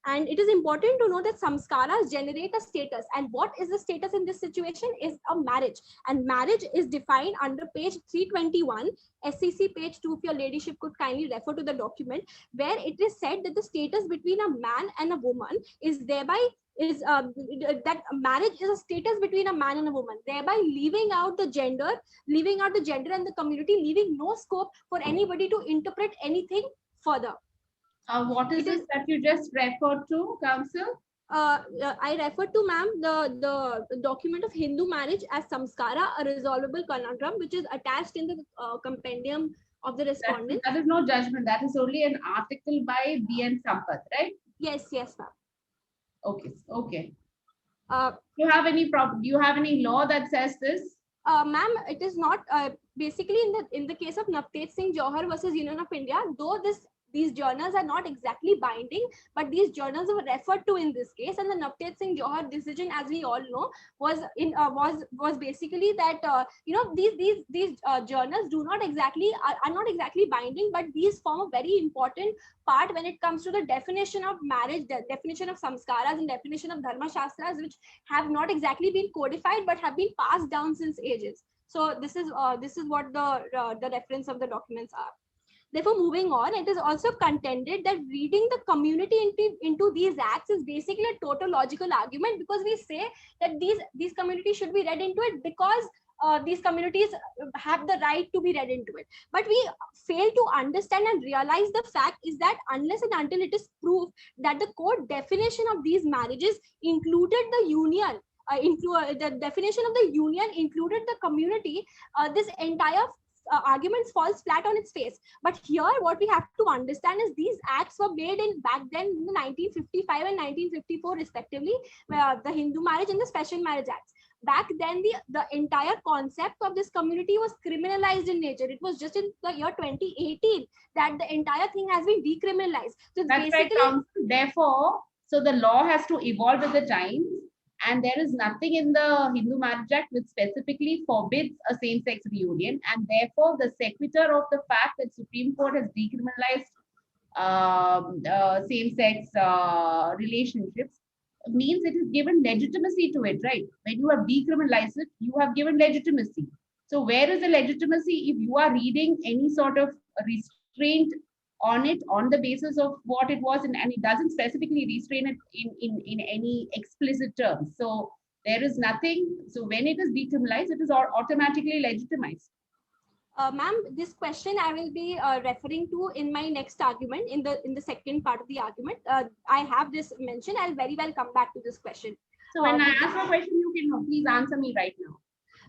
And it is important to know that samskaras generate a status, and what is the status in this situation is a marriage, and marriage is defined under page 321 SCC page 2. If your ladyship could kindly refer to the document, where it is said that the status between a man and a woman is thereby that marriage is a status between a man and a woman, thereby leaving out the gender and the community, leaving no scope for anybody to interpret anything further. What is this that you just referred to, Council? I refer to, ma'am, the document of Hindu marriage as samskara, a resolvable conundrum, which is attached in the compendium of the respondent. That is no judgment. That is only an article by B.N. Sampath, right? Yes, ma'am. Okay. Do you have any problem? Do you have any law that says this? Ma'am, it is not. Basically, in the case of Navtej Singh Johar versus Union of India, though these journals are not exactly binding, but these journals were referred to in this case, and the Navtej Singh Johar decision, as we all know, was basically that these journals are not exactly binding, but these form a very important part when it comes to the definition of marriage, the definition of samskaras, and definition of dharma shastras, which have not exactly been codified but have been passed down since ages. So this is what the reference of the documents are. Therefore, moving on, it is also contended that reading the community into these acts is basically a tautological argument, because we say that these communities should be read into it because these communities have the right to be read into it. But we fail to understand and realize the fact is that unless and until it is proved that the court definition of these marriages included the union, the definition of the union included the community, this entire arguments falls flat on its face. But here what we have to understand is these acts were made back then in 1955 and 1954 respectively, the Hindu marriage and the Special Marriage Acts. Back then the entire concept of this community was criminalized in nature. It was just in the year 2018 that the entire thing has been decriminalized. So that's basically right. Therefore, so the law has to evolve with the times. And there is nothing in the Hindu Marriage Act which specifically forbids a same-sex reunion. And therefore, the sequitur of the fact that Supreme Court has decriminalized same-sex relationships means it is given legitimacy to it, right? When you have decriminalized it, you have given legitimacy. So where is the legitimacy if you are reading any sort of restraint on it on the basis of what it was, and it doesn't specifically restrain it in any explicit terms. So there is nothing. So when it is decriminalized, it is automatically legitimized. Ma'am, this question I will be referring to in my next argument, in the second part of the argument. I have this mentioned. I'll very well come back to this question. So when I ask a question, you can please answer me right now.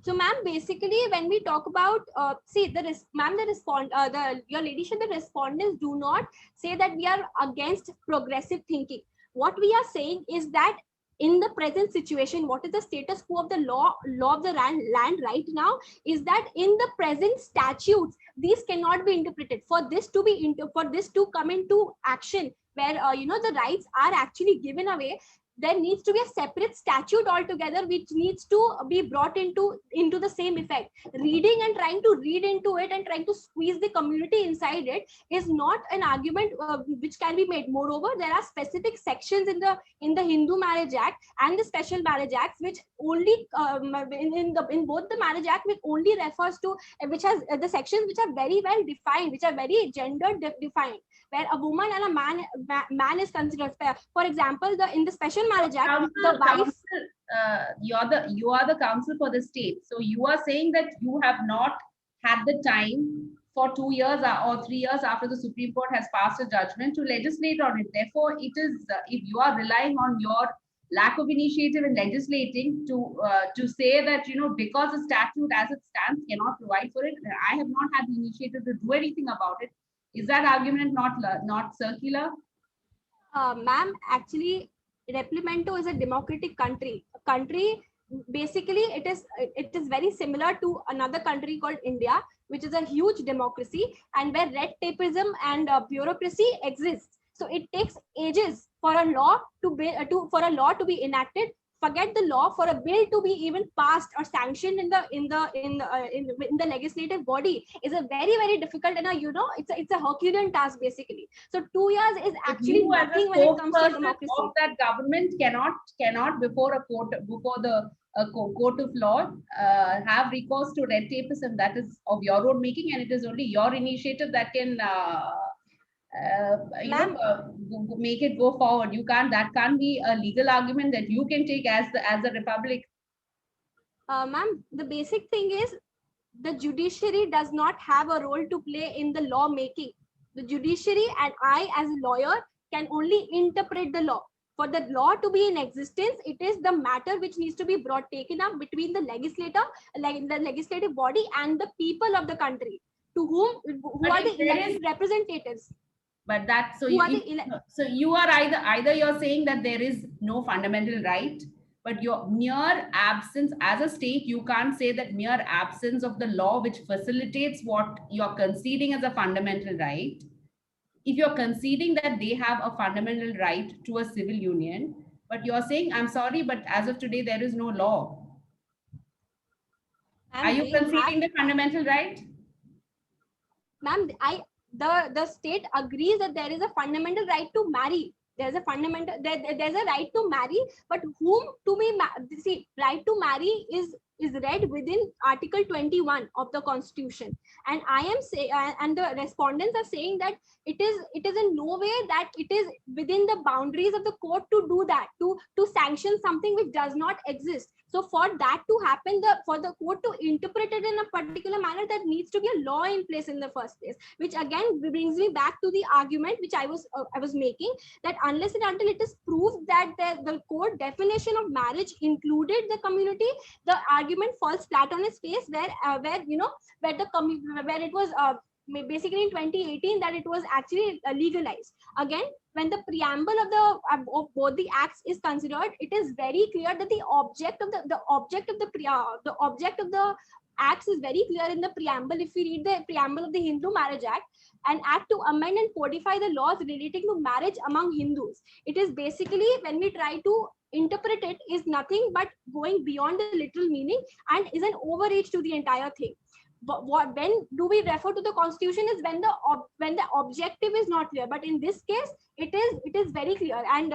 So, ma'am, basically, when we talk about, see, your ladyship, the respondents do not say that we are against progressive thinking. What we are saying is that in the present situation, what is the status quo of the law of the land right now is that in the present statutes, these cannot be interpreted. For this to come into action, where the rights are actually given away, there needs to be a separate statute altogether which needs to be brought into the same effect. Reading and trying to read into it and trying to squeeze the community inside it is not an argument which can be made. Moreover, there are specific sections in the Hindu Marriage Act and the Special Marriage Acts which only in both the Marriage Act which only refers to which has the sections which are very well defined, which are very gender defined, where a woman and a man is considered. For example, in the Special Marriage Act, the wife. You are the counsel for the state. So you are saying that you have not had the time for 2 years or 3 years after the Supreme Court has passed a judgment to legislate on it. Therefore, it is if you are relying on your lack of initiative in legislating to say that because the statute as it stands cannot provide for it, I have not had the initiative to do anything about it. Is that argument not circular? Ma'am, actually, Replimento is a democratic country. Basically, it is very similar to another country called India, which is a huge democracy and where red tapeism and bureaucracy exists. So it takes ages for a law to be enacted. Forget the law, for a bill to be even passed or sanctioned in the legislative body is a very, very difficult, and it's a Herculean task basically. So 2 years is actually nothing when it comes to democracy. Of that government cannot before the court of law have recourse to red tapeism that is of your own making, and it is only your initiative that can make it go forward. That can't be a legal argument that you can take as the republic. Ma'am, the basic thing is the judiciary does not have a role to play in the law making. The judiciary and I as a lawyer can only interpret the law. For the law to be in existence, it is the matter which needs to be taken up between the legislative body and the people of the country, who are the elected representatives. But that so you are either you're saying that there is no fundamental right, but your mere absence as a state, you can't say that mere absence of the law which facilitates what you're conceding as a fundamental right. If you're conceding that they have a fundamental right to a civil union, but you're saying, I'm sorry, but as of today, there is no law. Are you conceding the fundamental right? Ma'am, the state agrees that there is a fundamental right to marry. There's a right to marry, but whom to be see, right to marry is read within Article 21 of the Constitution, and and the respondents are saying that it is in no way that it is within the boundaries of the court to do that, to sanction something which does not exist. So for that to happen, for the court to interpret it in a particular manner, there needs to be a law in place in the first place, which again brings me back to the argument which I was making, that unless and until it is proved that the court definition of marriage included the community, the argument falls flat on its face, where it was basically in 2018 that it was actually legalized. Again, when the preamble of both the acts is considered, it is very clear that the object of the acts is very clear in the preamble. If we read the preamble of the Hindu Marriage Act, an act to amend and codify the laws relating to marriage among Hindus, it is basically, when we try to interpret it, is nothing but going beyond the literal meaning and is an overreach to the entire thing. But when do we refer to the Constitution is when the objective is not clear, but in this case it is very clear. And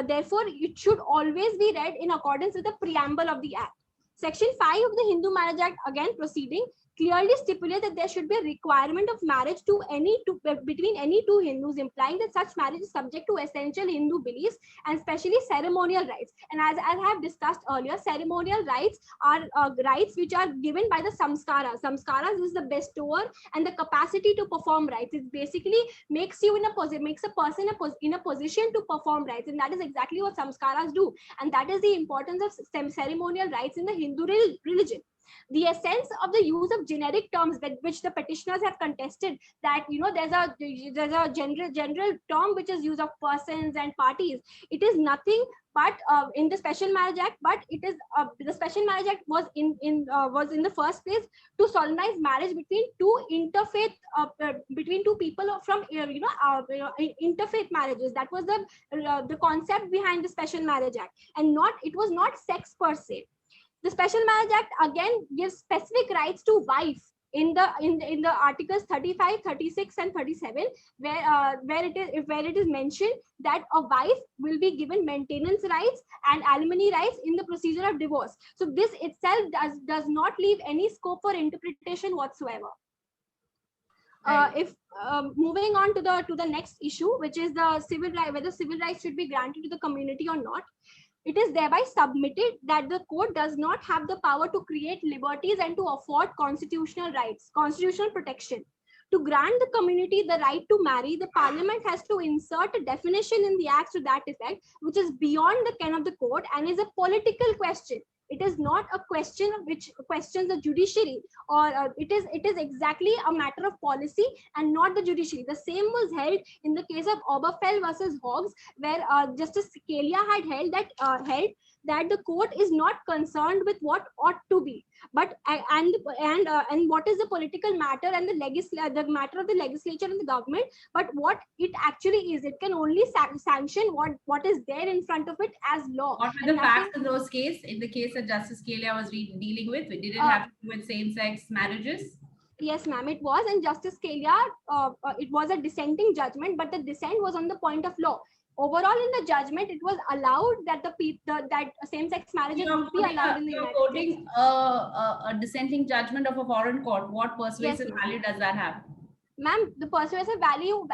Therefore, it should always be read in accordance with the preamble of the Act. Section 5 of the Hindu Marriage Act, again proceeding, clearly stipulates that there should be a requirement of marriage between any two Hindus, implying that such marriage is subject to essential Hindu beliefs and especially ceremonial rites. And as I have discussed earlier, ceremonial rites are rites which are given by the samskaras. Samskaras is the bestower and the capacity to perform rites. It basically makes you makes a person in a position to perform rites, and that is exactly what samskaras do. And that is the importance of ceremonial rites in the Hindu religion. The essence of the use of generic terms which the petitioners have contested, that there's a general term which is used of persons and parties. It is nothing but in the Special Marriage Act, but it is the Special Marriage Act was in the first place to solemnize marriage between two interfaith between two people from interfaith marriages. That was the concept behind the Special Marriage Act, and it was not sex per se. The Special Marriage Act again gives specific rights to wife in the articles 35, 36, and 37, where it is mentioned that a wife will be given maintenance rights and alimony rights in the procedure of divorce. So this itself does not leave any scope for interpretation whatsoever. If moving on to the next issue, which is the civil right, whether civil rights should be granted to the community or not. It is thereby submitted that the court does not have the power to create liberties and to afford constitutional rights, constitutional protection. To grant the community the right to marry, the parliament has to insert a definition in the act to that effect, which is beyond the ken of the court and is a political question. It is not a question which questions the judiciary, or it is exactly a matter of policy and not the judiciary. The same was held in the case of Oberfell versus Hoggs, where Justice Scalia had held that the court is not concerned with what ought to be, but and what is the political matter and the matter of the legislature and the government, but what it actually is. It can only sanction what is there in front of it as law. What were the facts in those cases? In the case that Justice Scalia was dealing with, did it have to do with same-sex marriages? Yes, ma'am, it was. And Justice Scalia, it was a dissenting judgment, but the dissent was on the point of law. Overall, in the judgment, it was allowed that that same-sex marriages would be allowed in the United States. A dissenting judgment of a foreign court. What persuasive value does that have? Ma'am, the persuasive value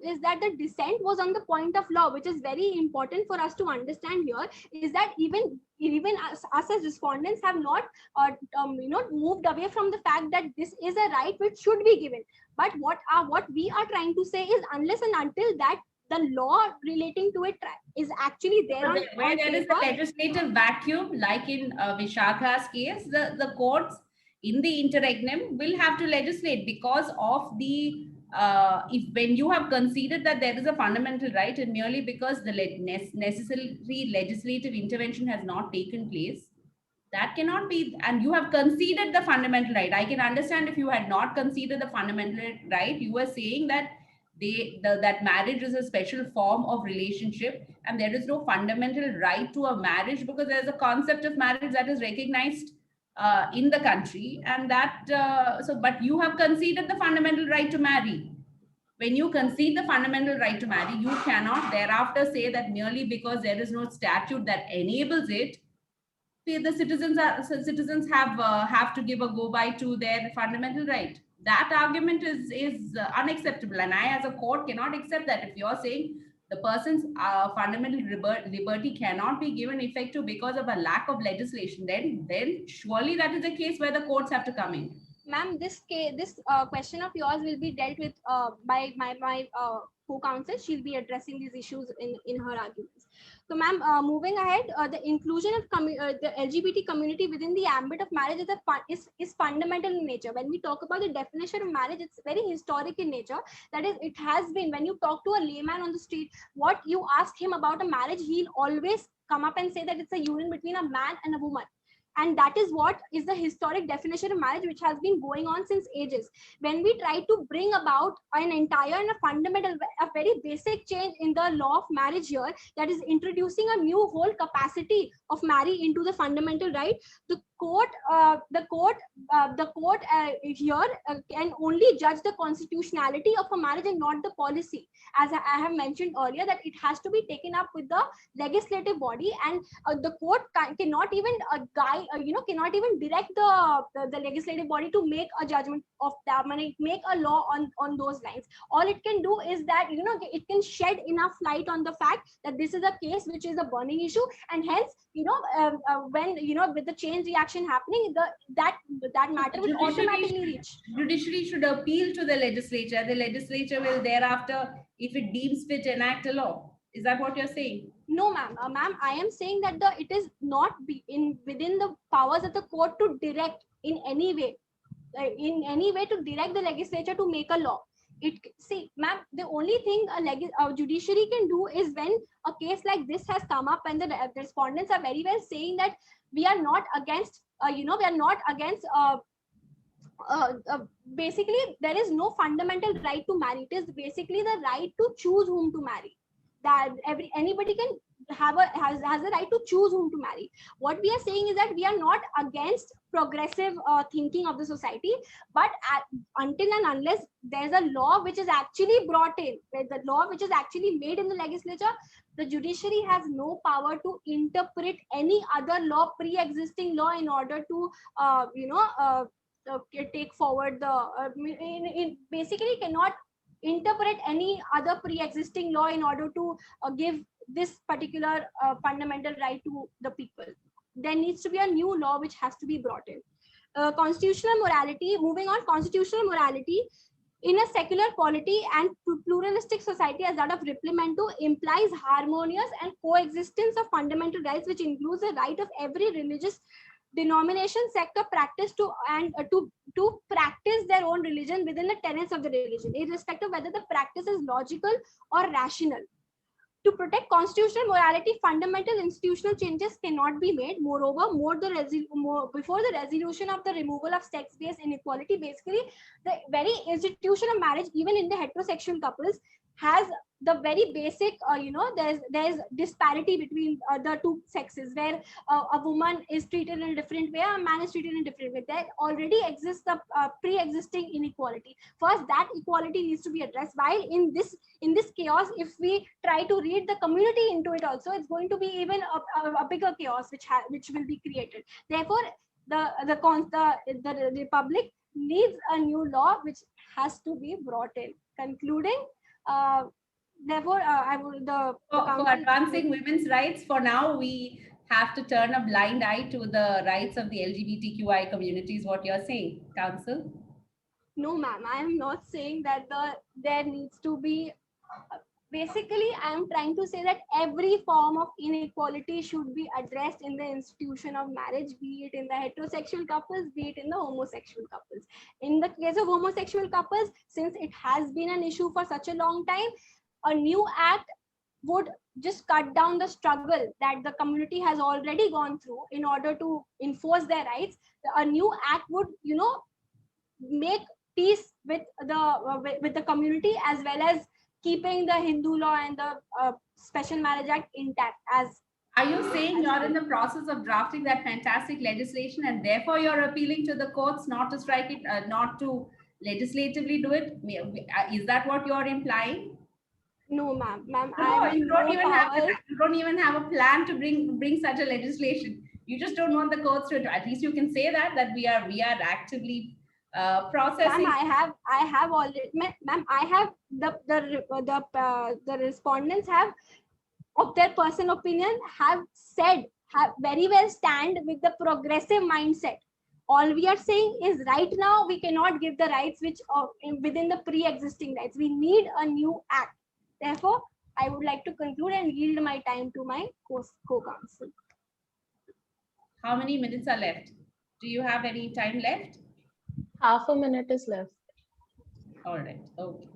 is that the dissent was on the point of law, which is very important for us to understand here. Is that even us as respondents have not moved away from the fact that this is a right which should be given. But what we are trying to say is, unless and until that the law relating to it is actually there, where there is a legislative vacuum, like in Vishakha's case, the courts in the interregnum will have to legislate because of the when you have conceded that there is a fundamental right, and merely because the necessary legislative intervention has not taken place, that cannot be. And you have conceded the fundamental right. I can understand if you had not conceded the fundamental right, you were saying that that marriage is a special form of relationship and there is no fundamental right to a marriage because there is a concept of marriage that is recognized in the country, and that but you have conceded the fundamental right to marry. When you concede the fundamental right to marry, you cannot thereafter say that merely because there is no statute that enables it, the citizens have to give a go by to their fundamental right. That argument is unacceptable, and I as a court cannot accept that. If you're saying the person's fundamental liberty cannot be given effect to because of a lack of legislation, then surely that is a case where the courts have to come in. Ma'am, this question of yours will be dealt with by my co-counsel. She'll be addressing these issues in her arguments. So, ma'am, moving ahead, the inclusion of the LGBT community within the ambit of marriage is fundamental in nature. When we talk about the definition of marriage, it's very historic in nature. That is, it has been, when you talk to a layman on the street, what you ask him about a marriage, he'll always come up and say that it's a union between a man and a woman. And that is what is the historic definition of marriage, which has been going on since ages. When we try to bring about an entire and a fundamental, a very basic change in the law of marriage here, that is introducing a new whole capacity of marriage into the fundamental right, the court here can only judge the constitutionality of a marriage and not the policy. As I have mentioned earlier, that it has to be taken up with the legislative body, and the court cannot even cannot even direct the legislative body to make a judgment of that, make a law on those lines. All it can do is that it can shed enough light on the fact that this is a case which is a burning issue, and hence when with the chain reaction happening, that matter will automatically reach. Judiciary should appeal to the legislature. The legislature will thereafter, if it deems fit, enact a law. Is that what you're saying? No, ma'am. Ma'am, I am saying that it is not within the powers of the court to direct in any way to direct the legislature to make a law. Ma'am, the only thing a judiciary can do is when a case like this has come up and the respondents are very well saying that we are not against, basically there is no fundamental right to marry. It is basically the right to choose whom to marry. That anybody can has the right to choose whom to marry. What we are saying is that we are not against progressive thinking of the society, but until and unless there's a law which is actually brought in, the law which is actually made in the legislature, the judiciary has no power to interpret any other law, pre-existing law, in order to take forward the basically cannot interpret any other pre-existing law in order to give this particular fundamental right to the people. There needs to be a new law which has to be brought in. Constitutional morality, moving on, constitutional morality in a secular polity and pluralistic society as that of Ripplemento implies harmonious and coexistence of fundamental rights, which includes the right of every religious denomination, sector, practice to practice their own religion within the tenets of the religion, irrespective of whether the practice is logical or rational. To protect constitutional morality, fundamental institutional changes cannot be made. Moreover, before the resolution of the removal of sex-based inequality, basically the very institution of marriage, even in the heterosexual couples, has the very basic, there's disparity between the two sexes, where a woman is treated in a different way, a man is treated in a different way. There already exists a pre-existing inequality. First, that equality needs to be addressed. While in this chaos, if we try to read the community into it also, it's going to be even a bigger chaos which will be created. Therefore, the Republic needs a new law which has to be brought in. Concluding, therefore, for advancing women's rights, for now, we have to turn a blind eye to the rights of the LGBTQI community, is what you're saying, Council? No, ma'am, I am not saying that there needs to be. Basically, I am trying to say that every form of inequality should be addressed in the institution of marriage, be it in the heterosexual couples, be it in the homosexual couples. In the case of homosexual couples, since it has been an issue for such a long time, a new act would just cut down the struggle that the community has already gone through in order to enforce their rights. A new act would, make peace with the community, as well as keeping the Hindu law and the Special Marriage Act intact. Are you saying you're in the process of drafting that fantastic legislation, and therefore you're appealing to the courts not to strike it, not to legislatively do it? Is that what you're implying? No, ma'am. No, you don't even have a plan to bring such a legislation. You just don't want the courts to. At least you can say that we are actively processing. Ma'am, I have already, ma'am, I have the respondents have, of their personal opinion, have very well stand with the progressive mindset. All we are saying is right now we cannot give the rights which within the pre-existing rights. We need a new act. Therefore, I would like to conclude and yield my time to my co-counsel. How many minutes are left? Do you have any time left? Half a minute is left. All right. Okay.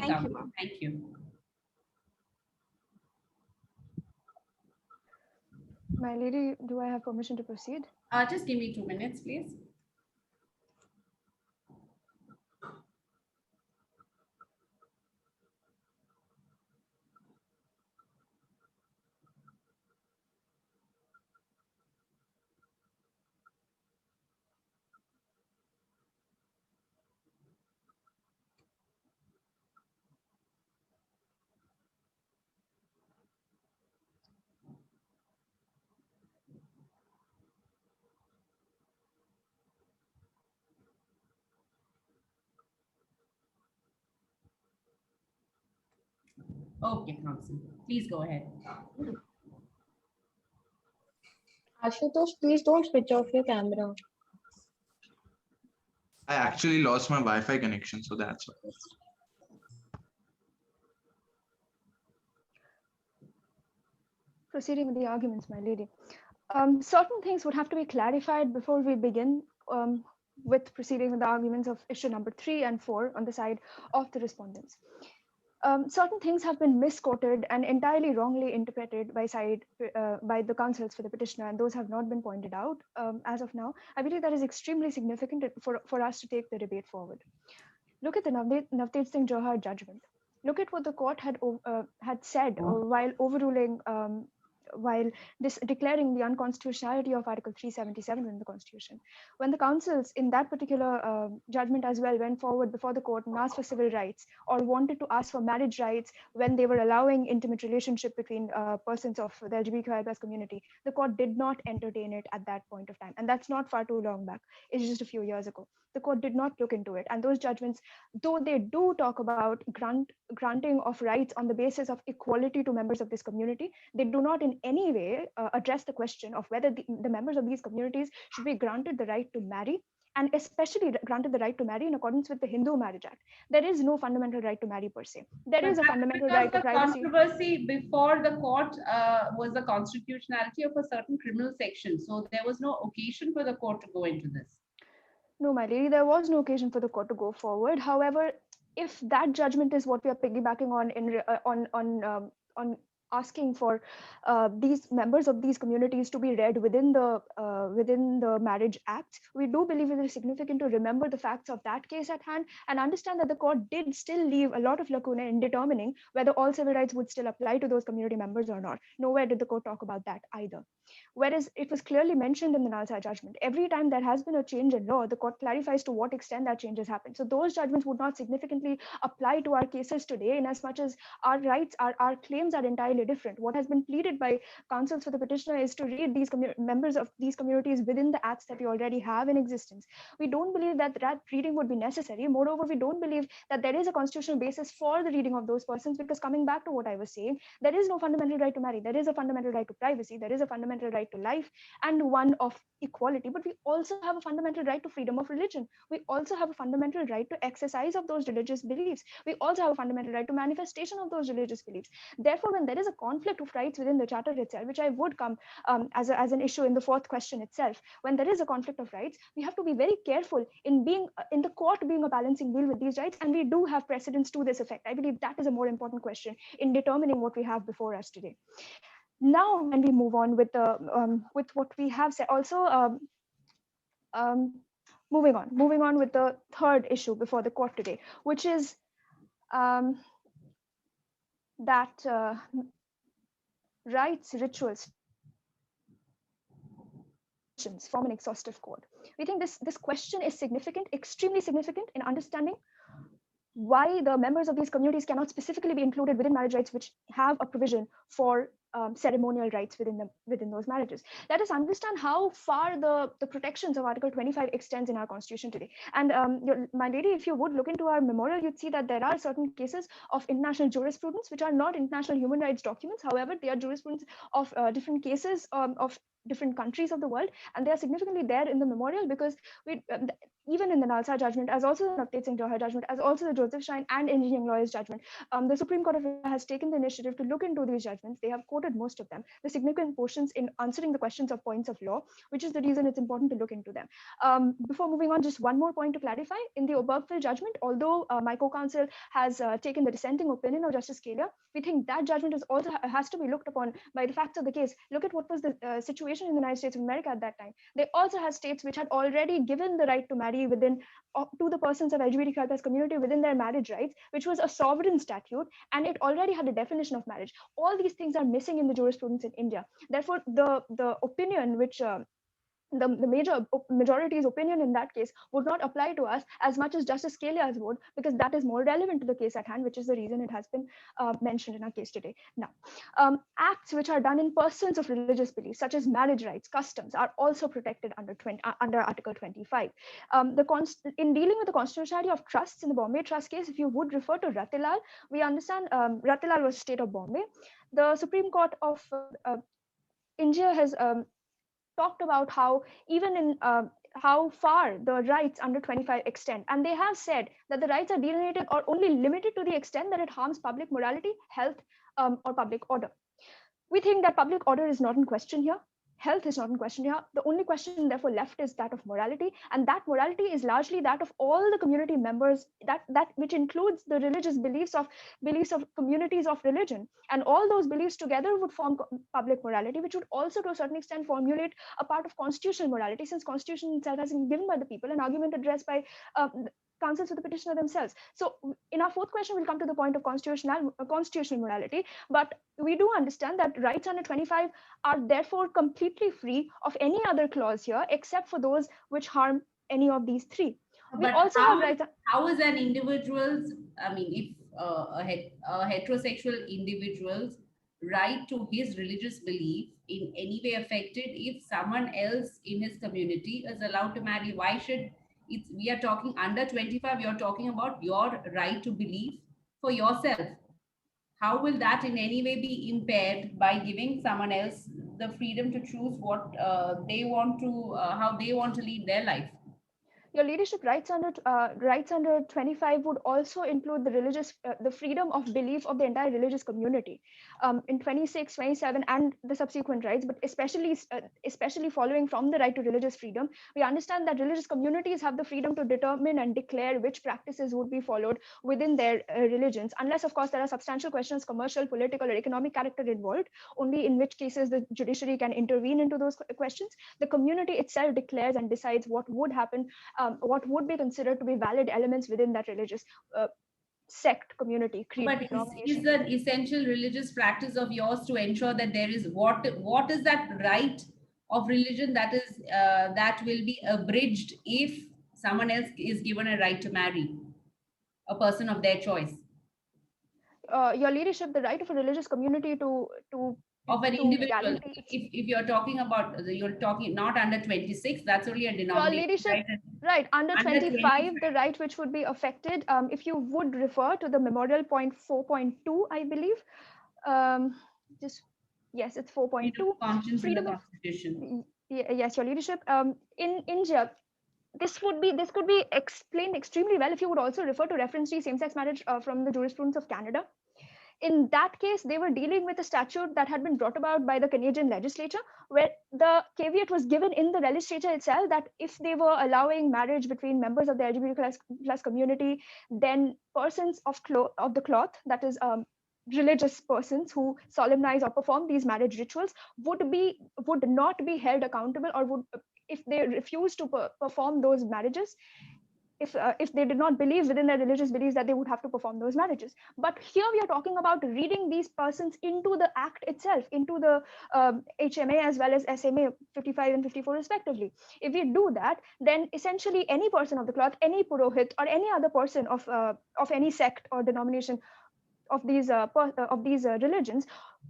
Thank you, ma'am. Thank you. My lady, do I have permission to proceed? Just give me 2 minutes, please. Okay, Council, please go ahead. Ashutosh, please don't switch off your camera. I actually lost my Wi-Fi connection, so that's why. Proceeding with the arguments, my lady. Certain things would have to be clarified before we begin with proceeding with the arguments of issue number 3 and 4 on the side of the respondents. Certain things have been misquoted and entirely wrongly interpreted by the counsels for the petitioner, and those have not been pointed out as of now. I believe that is extremely significant for us to take the debate forward. Look at the Navteej Singh Johar judgment. Look at what the court had said while overruling, while declaring the unconstitutionality of Article 377 in the Constitution. When the counsels in that particular judgment as well went forward before the court and asked for civil rights, or wanted to ask for marriage rights when they were allowing intimate relationship between persons of the LGBTQI+ community, the court did not entertain it at that point of time. And that's not far too long back. It's just a few years ago. The court did not look into it. And those judgments, though they do talk about granting of rights on the basis of equality to members of this community, they do not in any way address the question of whether the members of these communities should be granted the right to marry, and especially granted the right to marry in accordance with the Hindu Marriage Act. There is no fundamental right to marry per se. There is a fundamental right to privacy. The controversy before the court was the constitutionality of a certain criminal section. So there was no occasion for the court to go into this. No, my lady, there was no occasion for the court to go forward. However, if that judgment is what we are piggybacking on asking for these members of these communities to be read within the Marriage Act, we do believe it is significant to remember the facts of that case at hand and understand that the court did still leave a lot of lacuna in determining whether all civil rights would still apply to those community members or not. Nowhere did the court talk about that either. Whereas it was clearly mentioned in the Nalsa judgment, every time there has been a change in law, the court clarifies to what extent that change has happened. So those judgments would not significantly apply to our cases today, in as much as our rights, our claims are entirely different. What has been pleaded by counsels for the petitioner is to read these members of these communities within the acts that we already have in existence. We don't believe that that reading would be necessary. Moreover, we don't believe that there is a constitutional basis for the reading of those persons, because coming back to what I was saying, there is no fundamental right to marry. There is a fundamental right to privacy. There is a fundamental right to life and one of equality, but we also have a fundamental right to freedom of religion. We also have a fundamental right to exercise of those religious beliefs. We also have a fundamental right to manifestation of those religious beliefs. Therefore, when there is a conflict of rights within the charter itself, which I would come as an issue in the fourth question itself, when there is a conflict of rights, we have to be very careful in the court being a balancing wheel with these rights, and we do have precedents to this effect. I believe that is a more important question in determining what we have before us today. Now, when we move on with what we have said, also moving on with the third issue before the court today, which is that rites, rituals form an exhaustive code. We think this question is significant, extremely significant in understanding why the members of these communities cannot specifically be included within marriage rights, which have a provision for ceremonial rights within those marriages. Let us understand how far the protections of Article 25 extends in our Constitution today. And my lady, if you would look into our memorial, you'd see that there are certain cases of international jurisprudence which are not international human rights documents. However, they are jurisprudence of different cases of different countries of the world, and they are significantly there in the memorial because even in the Nalsa judgment, as also the Navteej Singh Johar judgment, as also the Joseph Shine and engineering lawyers judgment, the Supreme Court of India has taken the initiative to look into these judgments. They have quoted most of them, the significant portions in answering the questions of points of law, which is the reason it's important to look into them. Before moving on, just one more point to clarify. In the Obergefell judgment, although my co-counsel has taken the dissenting opinion of Justice Scalia, we think that judgment is also has to be looked upon by the facts of the case. Look at what was the situation in the United States of America at that time. They also had states which had already given the right to marry within to the persons of LGBTQ+ community within their marriage rights, which was a sovereign statute, and it already had a definition of marriage. All these things are missing in the jurisprudence in India. Therefore, the opinion which the majority's opinion in that case would not apply to us as much as Justice Scalia's would, because that is more relevant to the case at hand, which is the reason it has been mentioned in our case today. Now, acts which are done in persons of religious beliefs, such as marriage rights, customs, are also protected under Article 25. In dealing with the constitutionality of trusts in the Bombay Trust case, if you would refer to Ratilal, we understand Ratilal was state of Bombay. The Supreme Court of India has talked about how even in how far the rights under 25 extend, and they have said that the rights are delineated or only limited to the extent that it harms public morality, health, or public order. We think that public order is not in question here. Health is not in question here. The only question therefore left is that of morality, and that morality is largely that of all the community members, that which includes the religious beliefs of communities of religion, and all those beliefs together would form public morality, which would also to a certain extent formulate a part of constitutional morality, since constitution itself has been given by the people, an argument addressed by counsels of the petitioner themselves. So in our fourth question, we'll come to the point of constitutional morality, but we do understand that rights under 25 are therefore completely free of any other clause here, except for those which harm any of these three. We also have rights. How is an individual's, I mean, if a heterosexual individual's right to his religious belief in any way affected if someone else in his community is allowed to marry? Why should we are talking under 25, you're talking about your right to believe for yourself. How will that in any way be impaired by giving someone else the freedom to choose what they want to, how they want to lead their life? Your leadership rights under 25 would also include the freedom of belief of the entire religious community. In 26, 27, and the subsequent rights, but especially following from the right to religious freedom, we understand that religious communities have the freedom to determine and declare which practices would be followed within their religions, unless, of course, there are substantial questions, commercial, political, or economic character involved, only in which cases the judiciary can intervene into those questions. The community itself declares and decides what would happen, what would be considered to be valid elements within that religious sect, community, creed. But is an essential religious practice of yours to ensure that there is what is that right of religion that is that will be abridged if someone else is given a right to marry a person of their choice? Your leadership, the right of a religious community to of an individual. If you're talking about, you're talking not under 26, that's only a denomination. Right, under 25, the right which would be affected, if you would refer to the memorial point 4.2, I believe. Yes, it's 4.2. Freedom of Constitution. Yes, your leadership. In India, this could be explained extremely well if you would also refer to reference to same-sex marriage from the jurisprudence of Canada. In that case, they were dealing with a statute that had been brought about by the Canadian legislature, where the caveat was given in the legislature itself that if they were allowing marriage between members of the LGBTQ+ community, then persons of the cloth, that is religious persons who solemnize or perform these marriage rituals, would not be held accountable, or would, if they refuse to perform those marriages, if they did not believe within their religious beliefs, that they would have to perform those marriages. But here we are talking about reading these persons into the act itself, into the HMA as well as SMA 55 and 54 respectively. If we do that, then essentially any person of the cloth, any Purohit, or any other person of any sect or denomination of these religions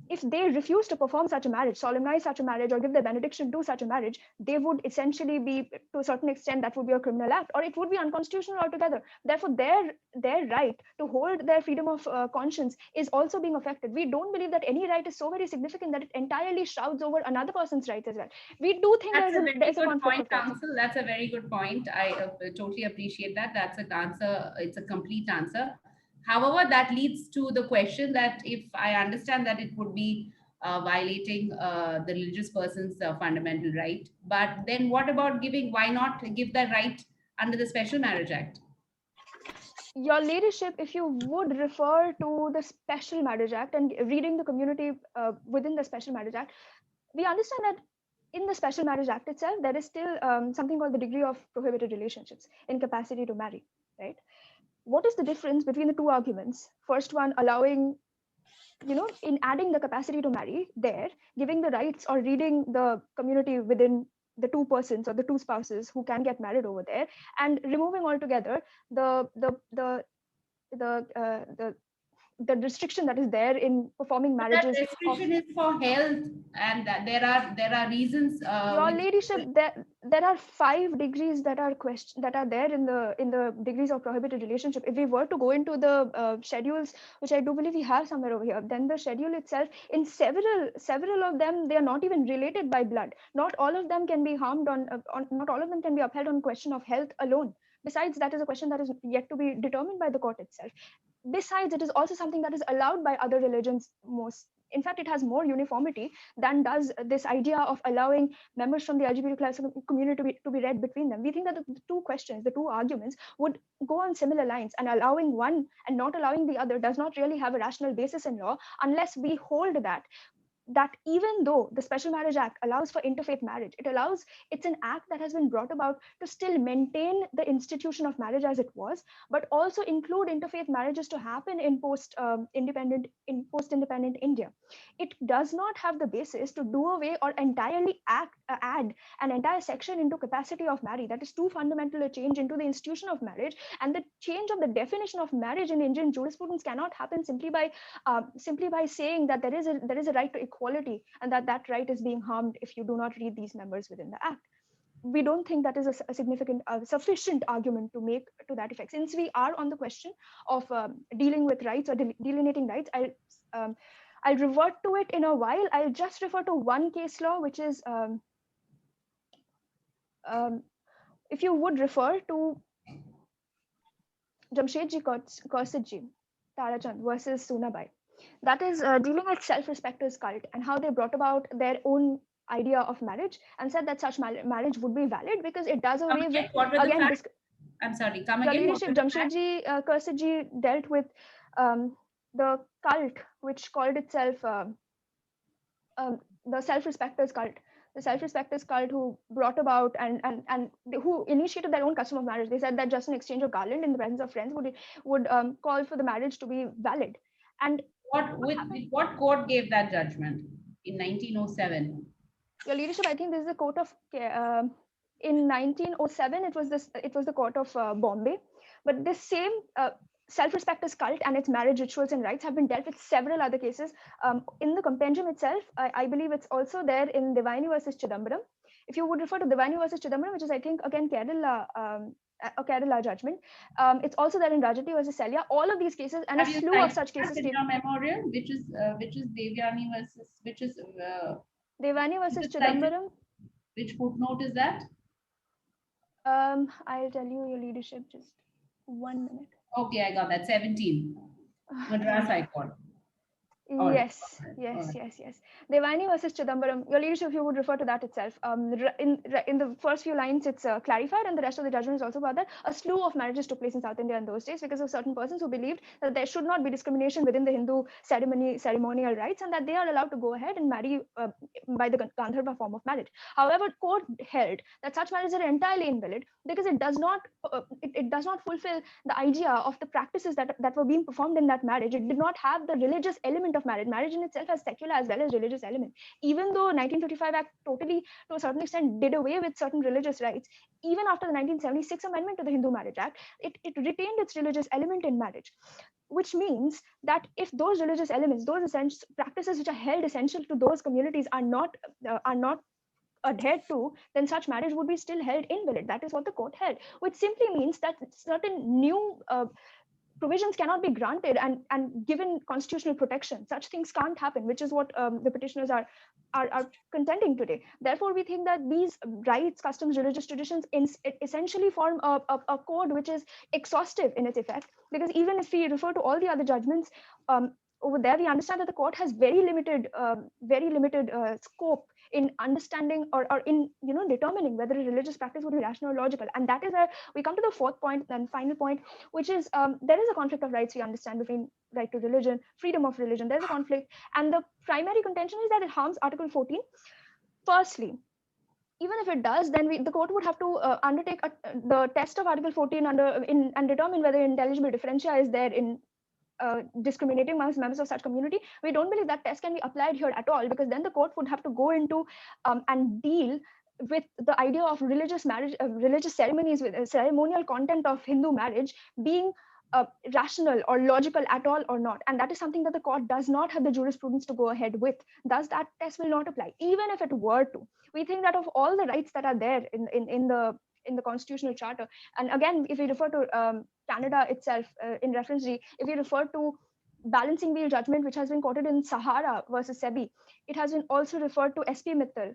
if they refuse to perform such a marriage, solemnize such a marriage, or give their benediction to such a marriage, they would essentially be, to a certain extent, that would be a criminal act, or it would be unconstitutional altogether. Therefore, their right to hold their freedom of conscience is also being affected. We don't believe that any right is so very significant that it entirely shrouds over another person's rights as well. We do think That's a very there's a good conflict point, of rights. counsel. That's a very good point. I totally appreciate that. That's an answer. It's a complete answer. However, that leads to the question that if I understand that it would be violating the religious person's fundamental right, but then what about giving? Why not give the right under the Special Marriage Act? Your ladyship, if you would refer to the Special Marriage Act and reading the community within the Special Marriage Act, we understand that in the Special Marriage Act itself, there is still something called the degree of prohibited relationships, incapacity to marry, right? What is the difference between the two arguments? First one, allowing, in adding the capacity to marry there, giving the rights, or reading the community within the two persons or the two spouses who can get married over there, and removing altogether the restriction that is there in performing But marriages. that restriction is for health, and that there are reasons. Your ladyship, there are 5 degrees that are there in the degrees of prohibited relationship. If we were to go into the schedules, which I do believe we have somewhere over here, then the schedule itself, in several of them, they are not even related by blood. Not all of them can be harmed on not all of them can be upheld on question of health alone. Besides, that is a question that is yet to be determined by the court itself. Besides, it is also something that is allowed by other religions most. In fact, it has more uniformity than does this idea of allowing members from the LGBT community to be read between them. We think that the two questions, the two arguments, would go on similar lines, and allowing one and not allowing the other does not really have a rational basis in law, unless we hold that even though the Special Marriage Act allows for interfaith marriage, it's an act that has been brought about to still maintain the institution of marriage as it was, but also include interfaith marriages to happen in post-independent India. It does not have the basis to do away or entirely add an entire section into capacity of marry. That is too fundamental a change into the institution of marriage, and the change of the definition of marriage in Indian jurisprudence cannot happen simply by saying that there is a right to equality, and that right is being harmed if you do not read these members within the act. We don't think that is a significant, sufficient argument to make to that effect. Since we are on the question of dealing with rights or delineating rights, I'll revert to it in a while. I'll just refer to one case law, which is, if you would refer to Jamshedji Kausidji Tarachand versus Sunabai. That is dealing with self-respecters cult and how they brought about their own idea of marriage and said that such marriage would be valid because it does away with, again, I'm sorry, come again. Jamshedji Kausidji dealt with the cult which called itself the self-respecters cult. The self-respecters cult who brought about and who initiated their own custom of marriage. They said that just an exchange of garland in the presence of friends would call for the marriage to be valid. And what court gave that judgment in 1907? Your Leadership, I think this is the court of in 1907. It was the court of Bombay, but this same self-respecters cult and its marriage rituals and rites have been dealt with several other cases. In the compendium itself, I believe it's also there in Devani versus Chidambaram. If you would refer to Devani versus Chidambaram, which is, I think, again, a Kerala judgment. It's also there in Rajati versus Celia. All of these cases and a slew of such cases. In your memorial, which is Devyani versus Devani versus Chidambaram. Which footnote is that? I'll tell you, Your Leadership, just 1 minute. Okay, I got that. 17. Madras High Court. Yes. Devani versus Chidambaram. Your Leadership, if you would refer to that itself. In the first few lines, it's clarified, and the rest of the judgment is also about that. A slew of marriages took place in South India in those days because of certain persons who believed that there should not be discrimination within the Hindu ceremonial rites, and that they are allowed to go ahead and marry by the Gandharva form of marriage. However, court held that such marriages are entirely invalid because it does not fulfill the idea of the practices that were being performed in that marriage. It did not have the religious element element of marriage. Marriage in itself has secular as well as religious element. Even though 1955 Act totally, to a certain extent, did away with certain religious rights, even after the 1976 amendment to the Hindu Marriage Act, it retained its religious element in marriage, which means that if those religious elements, those practices which are held essential to those communities are not adhered to, then such marriage would be still held invalid. That is what the court held, which simply means that certain new provisions cannot be granted and given constitutional protection. Such things can't happen, which is what the petitioners are contending today. Therefore, we think that these rights, customs, religious traditions essentially form a code which is exhaustive in its effect, because even if we refer to all the other judgments, over there we understand that the court has very limited scope in understanding or in determining whether a religious practice would be rational or logical. And that is where we come to the fourth point and final point, which is there is a conflict of rights, we understand, between right to religion, freedom of religion. There's a conflict, and the primary contention is that it harms Article 14. Firstly, even if it does, then the court would have to undertake the test of Article 14 and determine whether intelligible differentia is there in discriminating amongst members of such community. We don't believe that test can be applied here at all, because then the court would have to go into and deal with the idea of religious marriage, religious ceremonies, with ceremonial content of Hindu marriage being rational or logical at all or not. And that is something that the court does not have the jurisprudence to go ahead with. Thus, that test will not apply. Even if it were to, we think that of all the rights that are there in the constitutional charter, and again, if we refer to Canada itself in reference, if we refer to balancing wheel judgment, which has been quoted in Sahara versus SEBI, it has been also referred to SP Mittal.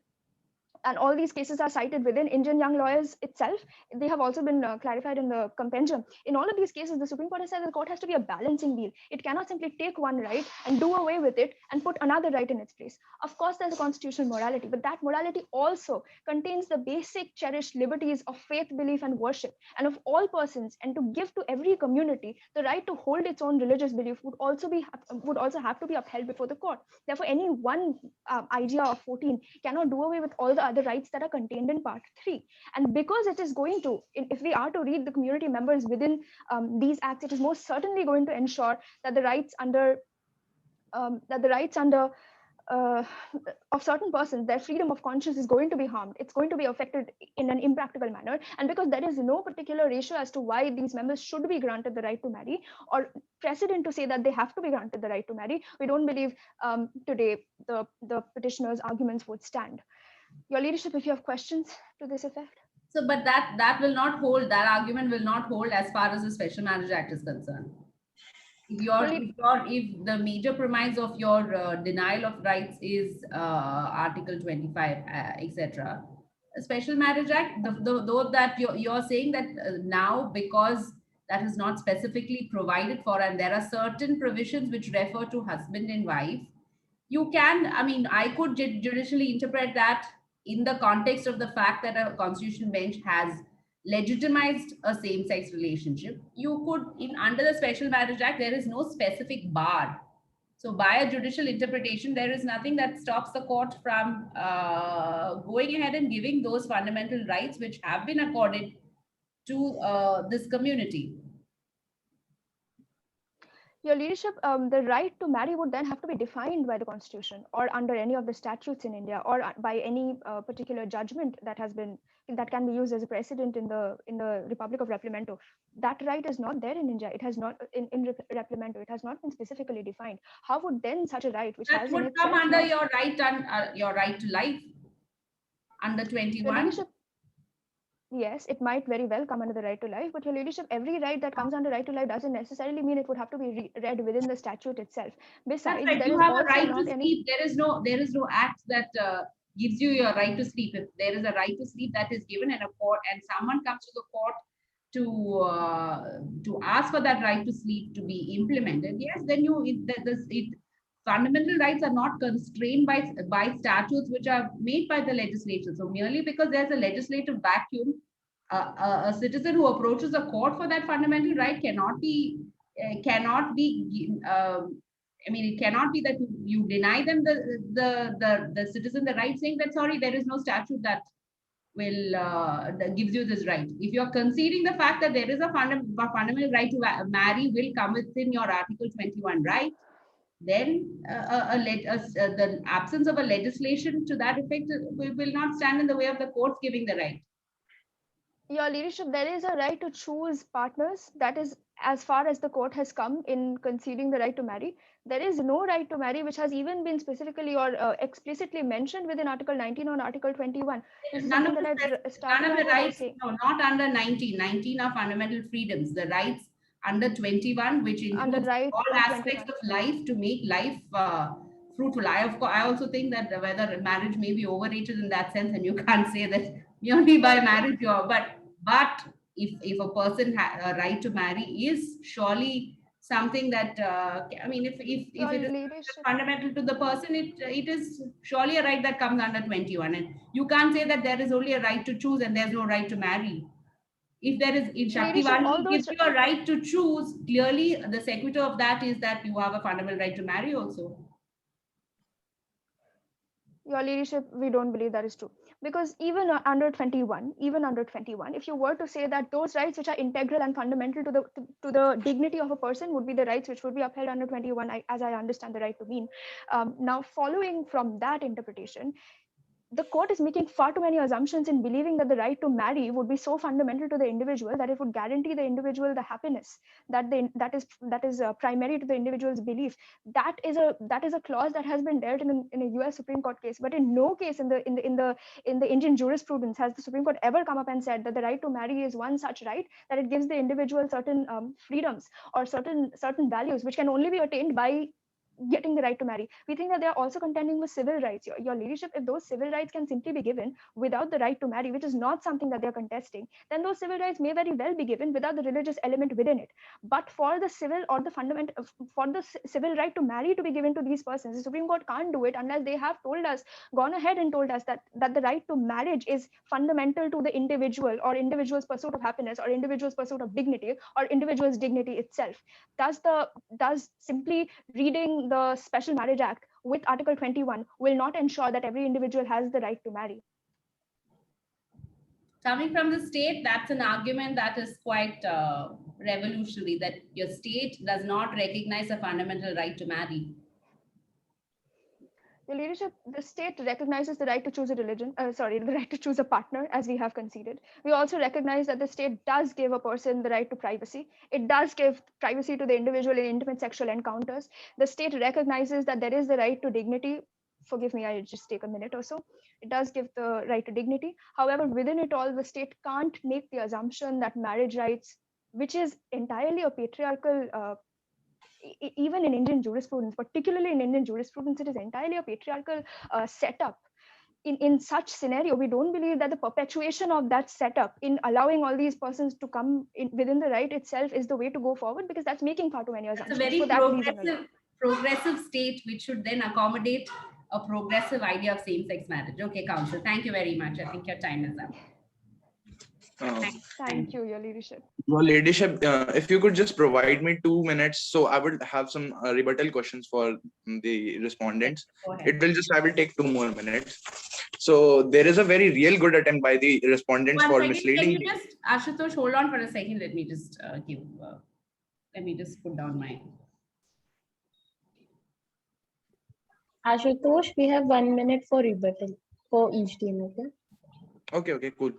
And all these cases are cited within Indian Young Lawyers itself. They have also been clarified in the compendium. In all of these cases, the Supreme Court has said the court has to be a balancing wheel. It cannot simply take one right and do away with it and put another right in its place. Of course, there's a constitutional morality, but that morality also contains the basic cherished liberties of faith, belief, and worship, and of all persons, and to give to every community the right to hold its own religious belief would also have to be upheld before the court. Therefore, any one idea of 14 cannot do away with all the other rights that are contained in part 3. And because it is going to, if we are to read the community members within these acts, it is most certainly going to ensure that the rights under of certain persons, their freedom of conscience is going to be harmed. It's going to be affected in an impractical manner. And because there is no particular ratio as to why these members should be granted the right to marry, or precedent to say that they have to be granted the right to marry, we don't believe today the petitioner's arguments would stand. Your Leadership, if you have questions to this effect. So, but that will not hold, that argument will not hold as far as the Special Marriage Act is concerned. If the major premise of your denial of rights is Article 25, etc., Special Marriage Act, though that you're saying that now, because that is not specifically provided for, and there are certain provisions which refer to husband and wife, you can, I mean, I could judicially interpret that in the context of the fact that a constitutional bench has legitimized a same-sex relationship. You could, under the Special Marriage Act, there is no specific bar. So by a judicial interpretation, there is nothing that stops the court from going ahead and giving those fundamental rights which have been accorded to this community. Your Leadership, the right to marry would then have to be defined by the Constitution or under any of the statutes in India, or by any particular judgment that can be used as a precedent in the Republic of Replemento. That right is not there in India. It has not in Replemento. It has not been specifically defined. How would then such a right, which that has would come under your right to life under 21? Yes, it might very well come under the right to life, but Your Leadership, every right that comes under right to life doesn't necessarily mean it would have to be read within the statute itself. Besides, right. You have a right to sleep. There is no act that gives you your right to sleep. If there is a right to sleep that is given in a court, and someone comes to the court to ask for that right to sleep to be implemented, yes, then fundamental rights are not constrained by statutes which are made by the legislature. So merely because there's a legislative vacuum, a citizen who approaches a court for that fundamental right cannot be it cannot be that you deny them the citizen the right, saying that sorry, there is no statute that will that gives you this right. If you're conceding the fact that there is a fundamental right to marry will come within your Article 21 right, then the absence of a legislation to that effect will not stand in the way of the courts giving the right. Your leadership, there is a right to choose partners. That is as far as the court has come in conceding the right to marry. There is no right to marry which has even been specifically or explicitly mentioned within Article 19 or Article 21. This is None something of that I the started out by rights, saying. no, not under 19. 19 are fundamental freedoms. The rights under 21, which Under includes right all of aspects 21. of life to make life fruitful. I also think that whether marriage may be overrated in that sense, and you can't say that merely by marriage, but if a person a right to marry is surely something that I mean, if Your it is leadership. fundamental to the person, it is surely a right that comes under 21, and you can't say that there is only a right to choose and there's no right to marry. If there is, in Shakti Leadership, all Vani those. gives you a right to choose, clearly the sequitur of that is that you have a fundamental right to marry also. Your leadership, we don't believe that is true, because even under 21, if you were to say that those rights which are integral and fundamental to the dignity of a person would be the rights which would be upheld under 21, as I understand the right to mean. Now, following from that interpretation, the court is making far too many assumptions in believing that the right to marry would be so fundamental to the individual that it would guarantee the individual the happiness that is primary to the individual's belief. That is a clause that has been dealt in a US Supreme Court case, but in no case in the Indian jurisprudence has the Supreme Court ever come up and said that the right to marry is one such right, that it gives the individual certain freedoms or certain values which can only be attained by getting the right to marry. We think that they are also contending with civil rights. Your leadership, if those civil rights can simply be given without the right to marry, which is not something that they're contesting, then those civil rights may very well be given without the religious element within it. But for the civil or the fundamental, for the civil right to marry to be given to these persons, the Supreme Court can't do it unless they have gone ahead and told us that the right to marriage is fundamental to the individual or individual's pursuit of happiness or individual's pursuit of dignity or individual's dignity itself. Does simply reading the Special Marriage Act with Article 21 will not ensure that every individual has the right to marry. Coming from the state, that's an argument that is quite revolutionary, that your state does not recognize a fundamental right to marry. The leadership, the state recognizes the right to choose a the right to choose a partner, as we have conceded. We also recognize that the state does give a person the right to privacy. It does give privacy to the individual in intimate sexual encounters. The state recognizes that there is the right to dignity. Forgive me, I just take a minute or so. It does give the right to dignity. However, within it all, the state can't make the assumption that marriage rights, which is entirely a patriarchal even in Indian jurisprudence, particularly in Indian jurisprudence, it is entirely a patriarchal setup. In such scenario, we don't believe that the perpetuation of that setup in allowing all these persons to come in within the right itself is the way to go forward, because that's making far too many assumptions. It's a very progressive, progressive state which should then accommodate a progressive idea of same-sex marriage. Okay, Counsel, thank you very much. I think your time is up. Thank you, Your Leadership. Your Ladyship, if you could just provide me 2 minutes, so I would have some rebuttal questions for the respondents. I will take 2 more minutes. So there is a very real good attempt by the respondents for misleading. Can you just, Ashutosh, hold on for a second. Let me just put down my. Ashutosh, we have 1 minute for rebuttal for each team, okay? Okay, cool.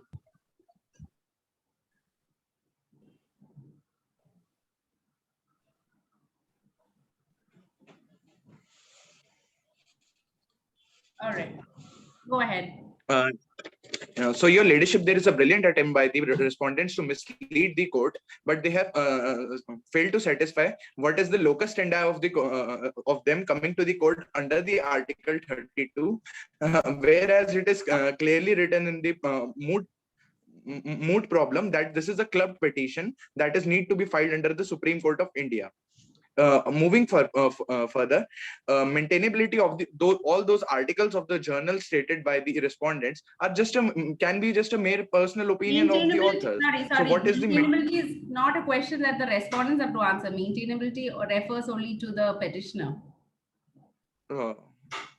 All right, go ahead. So Your Ladyship, there is a brilliant attempt by the respondents to mislead the court, but they have failed to satisfy what is the locus standi of the of them coming to the court under the Article 32, whereas it is clearly written in the moot problem that this is a club petition that is need to be filed under the Supreme Court of India. Moving further, maintainability of all those articles of the journal stated by the respondents are can be just a mere personal opinion of the author. Sorry. So what is the maintainability is not a question that the respondents have to answer. Maintainability refers only to the petitioner.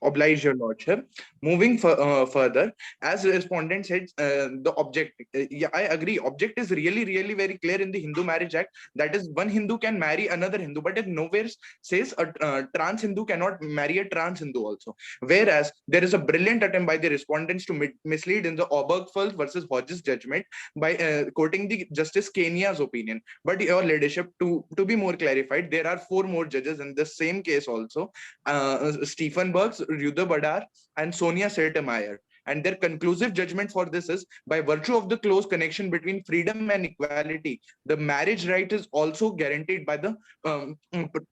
Oblige your lordship. Moving further, as respondent said, the object, yeah, I agree. Object is really very clear in the Hindu Marriage Act. That is, one Hindu can marry another Hindu, but it nowhere says a trans Hindu cannot marry a trans Hindu also. Whereas there is a brilliant attempt by the respondents to mislead in the Obergefell versus Hodges judgment by quoting the Justice Kenya's opinion. But your ladyship, to be more clarified, there are 4 more judges in the same case also. Stephen Burks, Rudra Badar, and Sonia Sotomayor. And their conclusive judgment for this is, by virtue of the close connection between freedom and equality, the marriage right is also guaranteed by the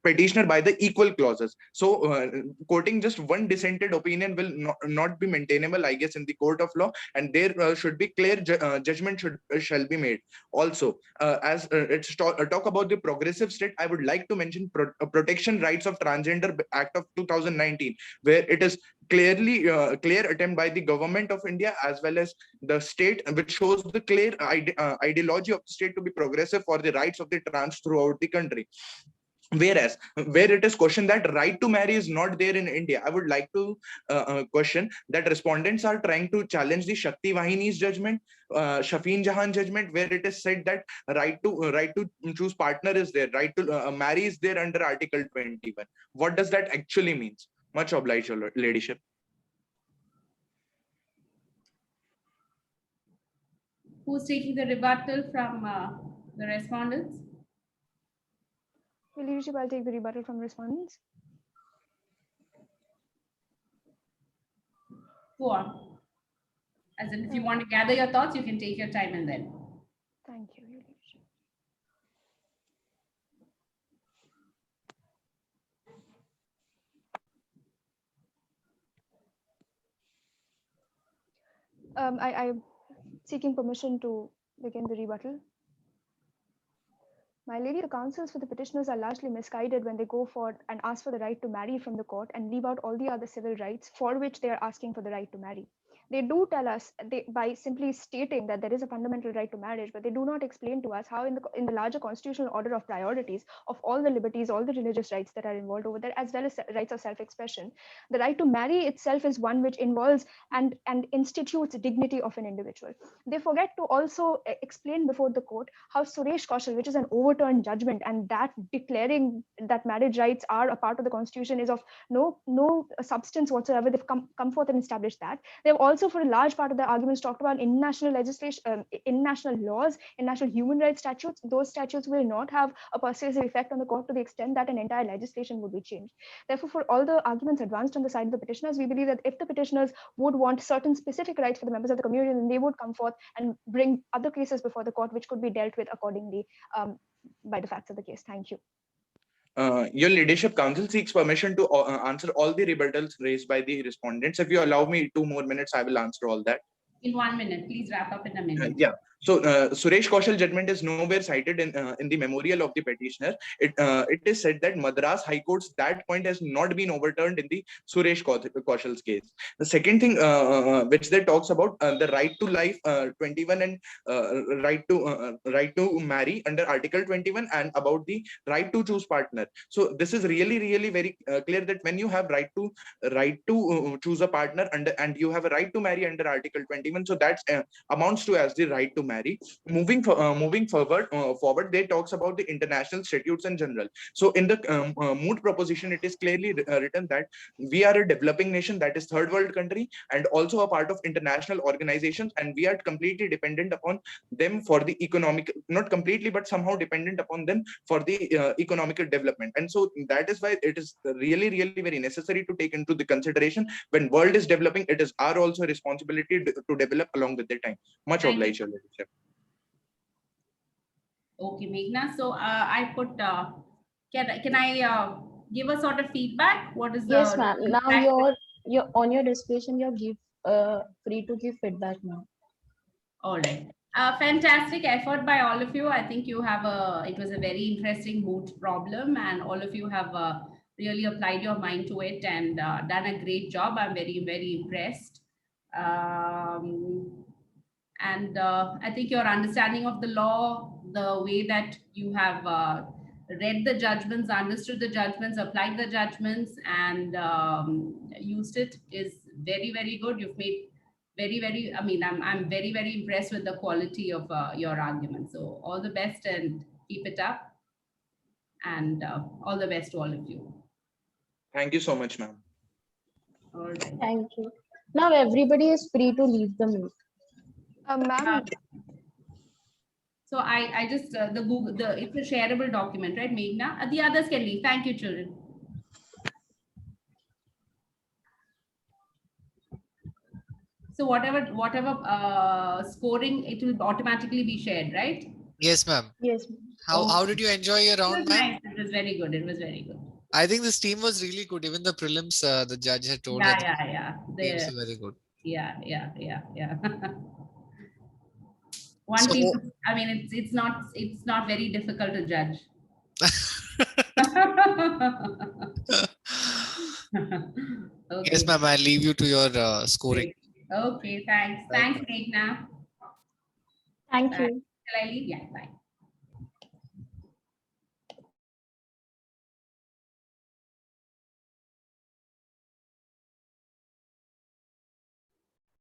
petitioner by the equal clauses. So quoting just one dissented opinion will not be maintainable, I guess, in the court of law, and there should be clear judgment shall be made. Also, as it's talk about the progressive state, I would like to mention Protection Rights of Transgender Act of 2019, where it is clearly clear attempt by the government of India as well as the state, which shows the clear ideology of the state to be progressive for the rights of the trans throughout the country. Whereas where it is questioned that right to marry is not there in India, I would like to question that respondents are trying to challenge the Shakti Vahini's judgment, Shafeen Jahan judgment, where it is said that right to choose partner is there, right to marry is there under Article 21. What does that actually means? Much obliged, your ladyship. Who's taking the rebuttal from the respondents? Your Leadership, I'll take the rebuttal from respondents. Go on. As in, if you want to gather your thoughts, you can take your time and then. Thank you, Your Leadership. I'm seeking permission to begin the rebuttal. My lady, the counsels for the petitioners are largely misguided when they go for and ask for the right to marry from the court and leave out all the other civil rights for which they are asking for the right to marry. They do tell us by simply stating that there is a fundamental right to marriage, but they do not explain to us how in the larger constitutional order of priorities of all the liberties, all the religious rights that are involved over there, as well as rights of self-expression, the right to marry itself is one which involves and institutes dignity of an individual. They forget to also explain before the court how Suresh Kaushal, which is an overturned judgment, and that declaring that marriage rights are a part of the constitution is of no substance whatsoever. They've come forth and established that. They've also, for a large part of the arguments, talked about international legislation, international laws, international human rights statutes. Those statutes will not have a persuasive effect on the court to the extent that an entire legislation would be changed. Therefore, for all the arguments advanced on the side of the petitioners, we believe that if the petitioners would want certain specific rights for the members of the community, then they would come forth and bring other cases before the court, which could be dealt with accordingly by the facts of the case. Thank you. Your Leadership, counsel seeks permission to answer all the rebuttals raised by the respondents. If you allow me 2 more minutes, I will answer all that. In 1 minute, please wrap up in a minute. Yeah. So Suresh Kaushal judgment is nowhere cited in the memorial of the petitioner. It is said that Madras High Court's that point has not been overturned in the Suresh Kaushal's case. The second thing which they talks about the right to life 21 and right to marry under Article 21 and about the right to choose partner. So this is really very clear that when you have right to choose a partner and you have a right to marry under Article 21, so that amounts to as the right to marry. Moving forward, they talks about the international statutes in general. So in the moot proposition, it is clearly written that we are a developing nation, that is third world country, and also a part of international organizations, and we are completely dependent upon them for the economic, not completely, but somehow dependent upon them for the economical development. And so that is why it is really very necessary to take into the consideration when world is developing, it is our also responsibility to develop along with the time. Much obliged, your leadership. Okay, Meghna. So I put, can I give a sort of feedback? What is the— Yes, ma'am. Now you're on your discussion, you're free to give feedback now. All right. Fantastic effort by all of you. I think you have it was a very interesting moot problem, and all of you have really applied your mind to it and done a great job. I'm very impressed. And I think your understanding of the law, the way that you have read the judgments, understood the judgments, applied the judgments, and used it is very, very good. You've made very, I mean, I'm very, very impressed with the quality of your argument. So all the best and keep it up. And all the best to all of you. Thank you so much, ma'am. All right. Thank you. Now everybody is free to leave the meet. Ma'am, So I just, the Google, it's a shareable document, right, Meghna? The others can leave. Thank you, children. So whatever scoring, it will automatically be shared, right? Yes, ma'am. Yes. How did you enjoy your It was round, ma'am? nice. It was very good. It was very good. I think this team was really good. Even the prelims, the judge had told Yeah, that yeah. the teams were very good. Yeah. One So- team, I mean, it's not very difficult to judge. Okay. Yes, ma'am. I'll leave you to your scoring. Okay, thanks. Thanks, Meghna. Thank Bye. you. Shall I leave? Yeah, bye.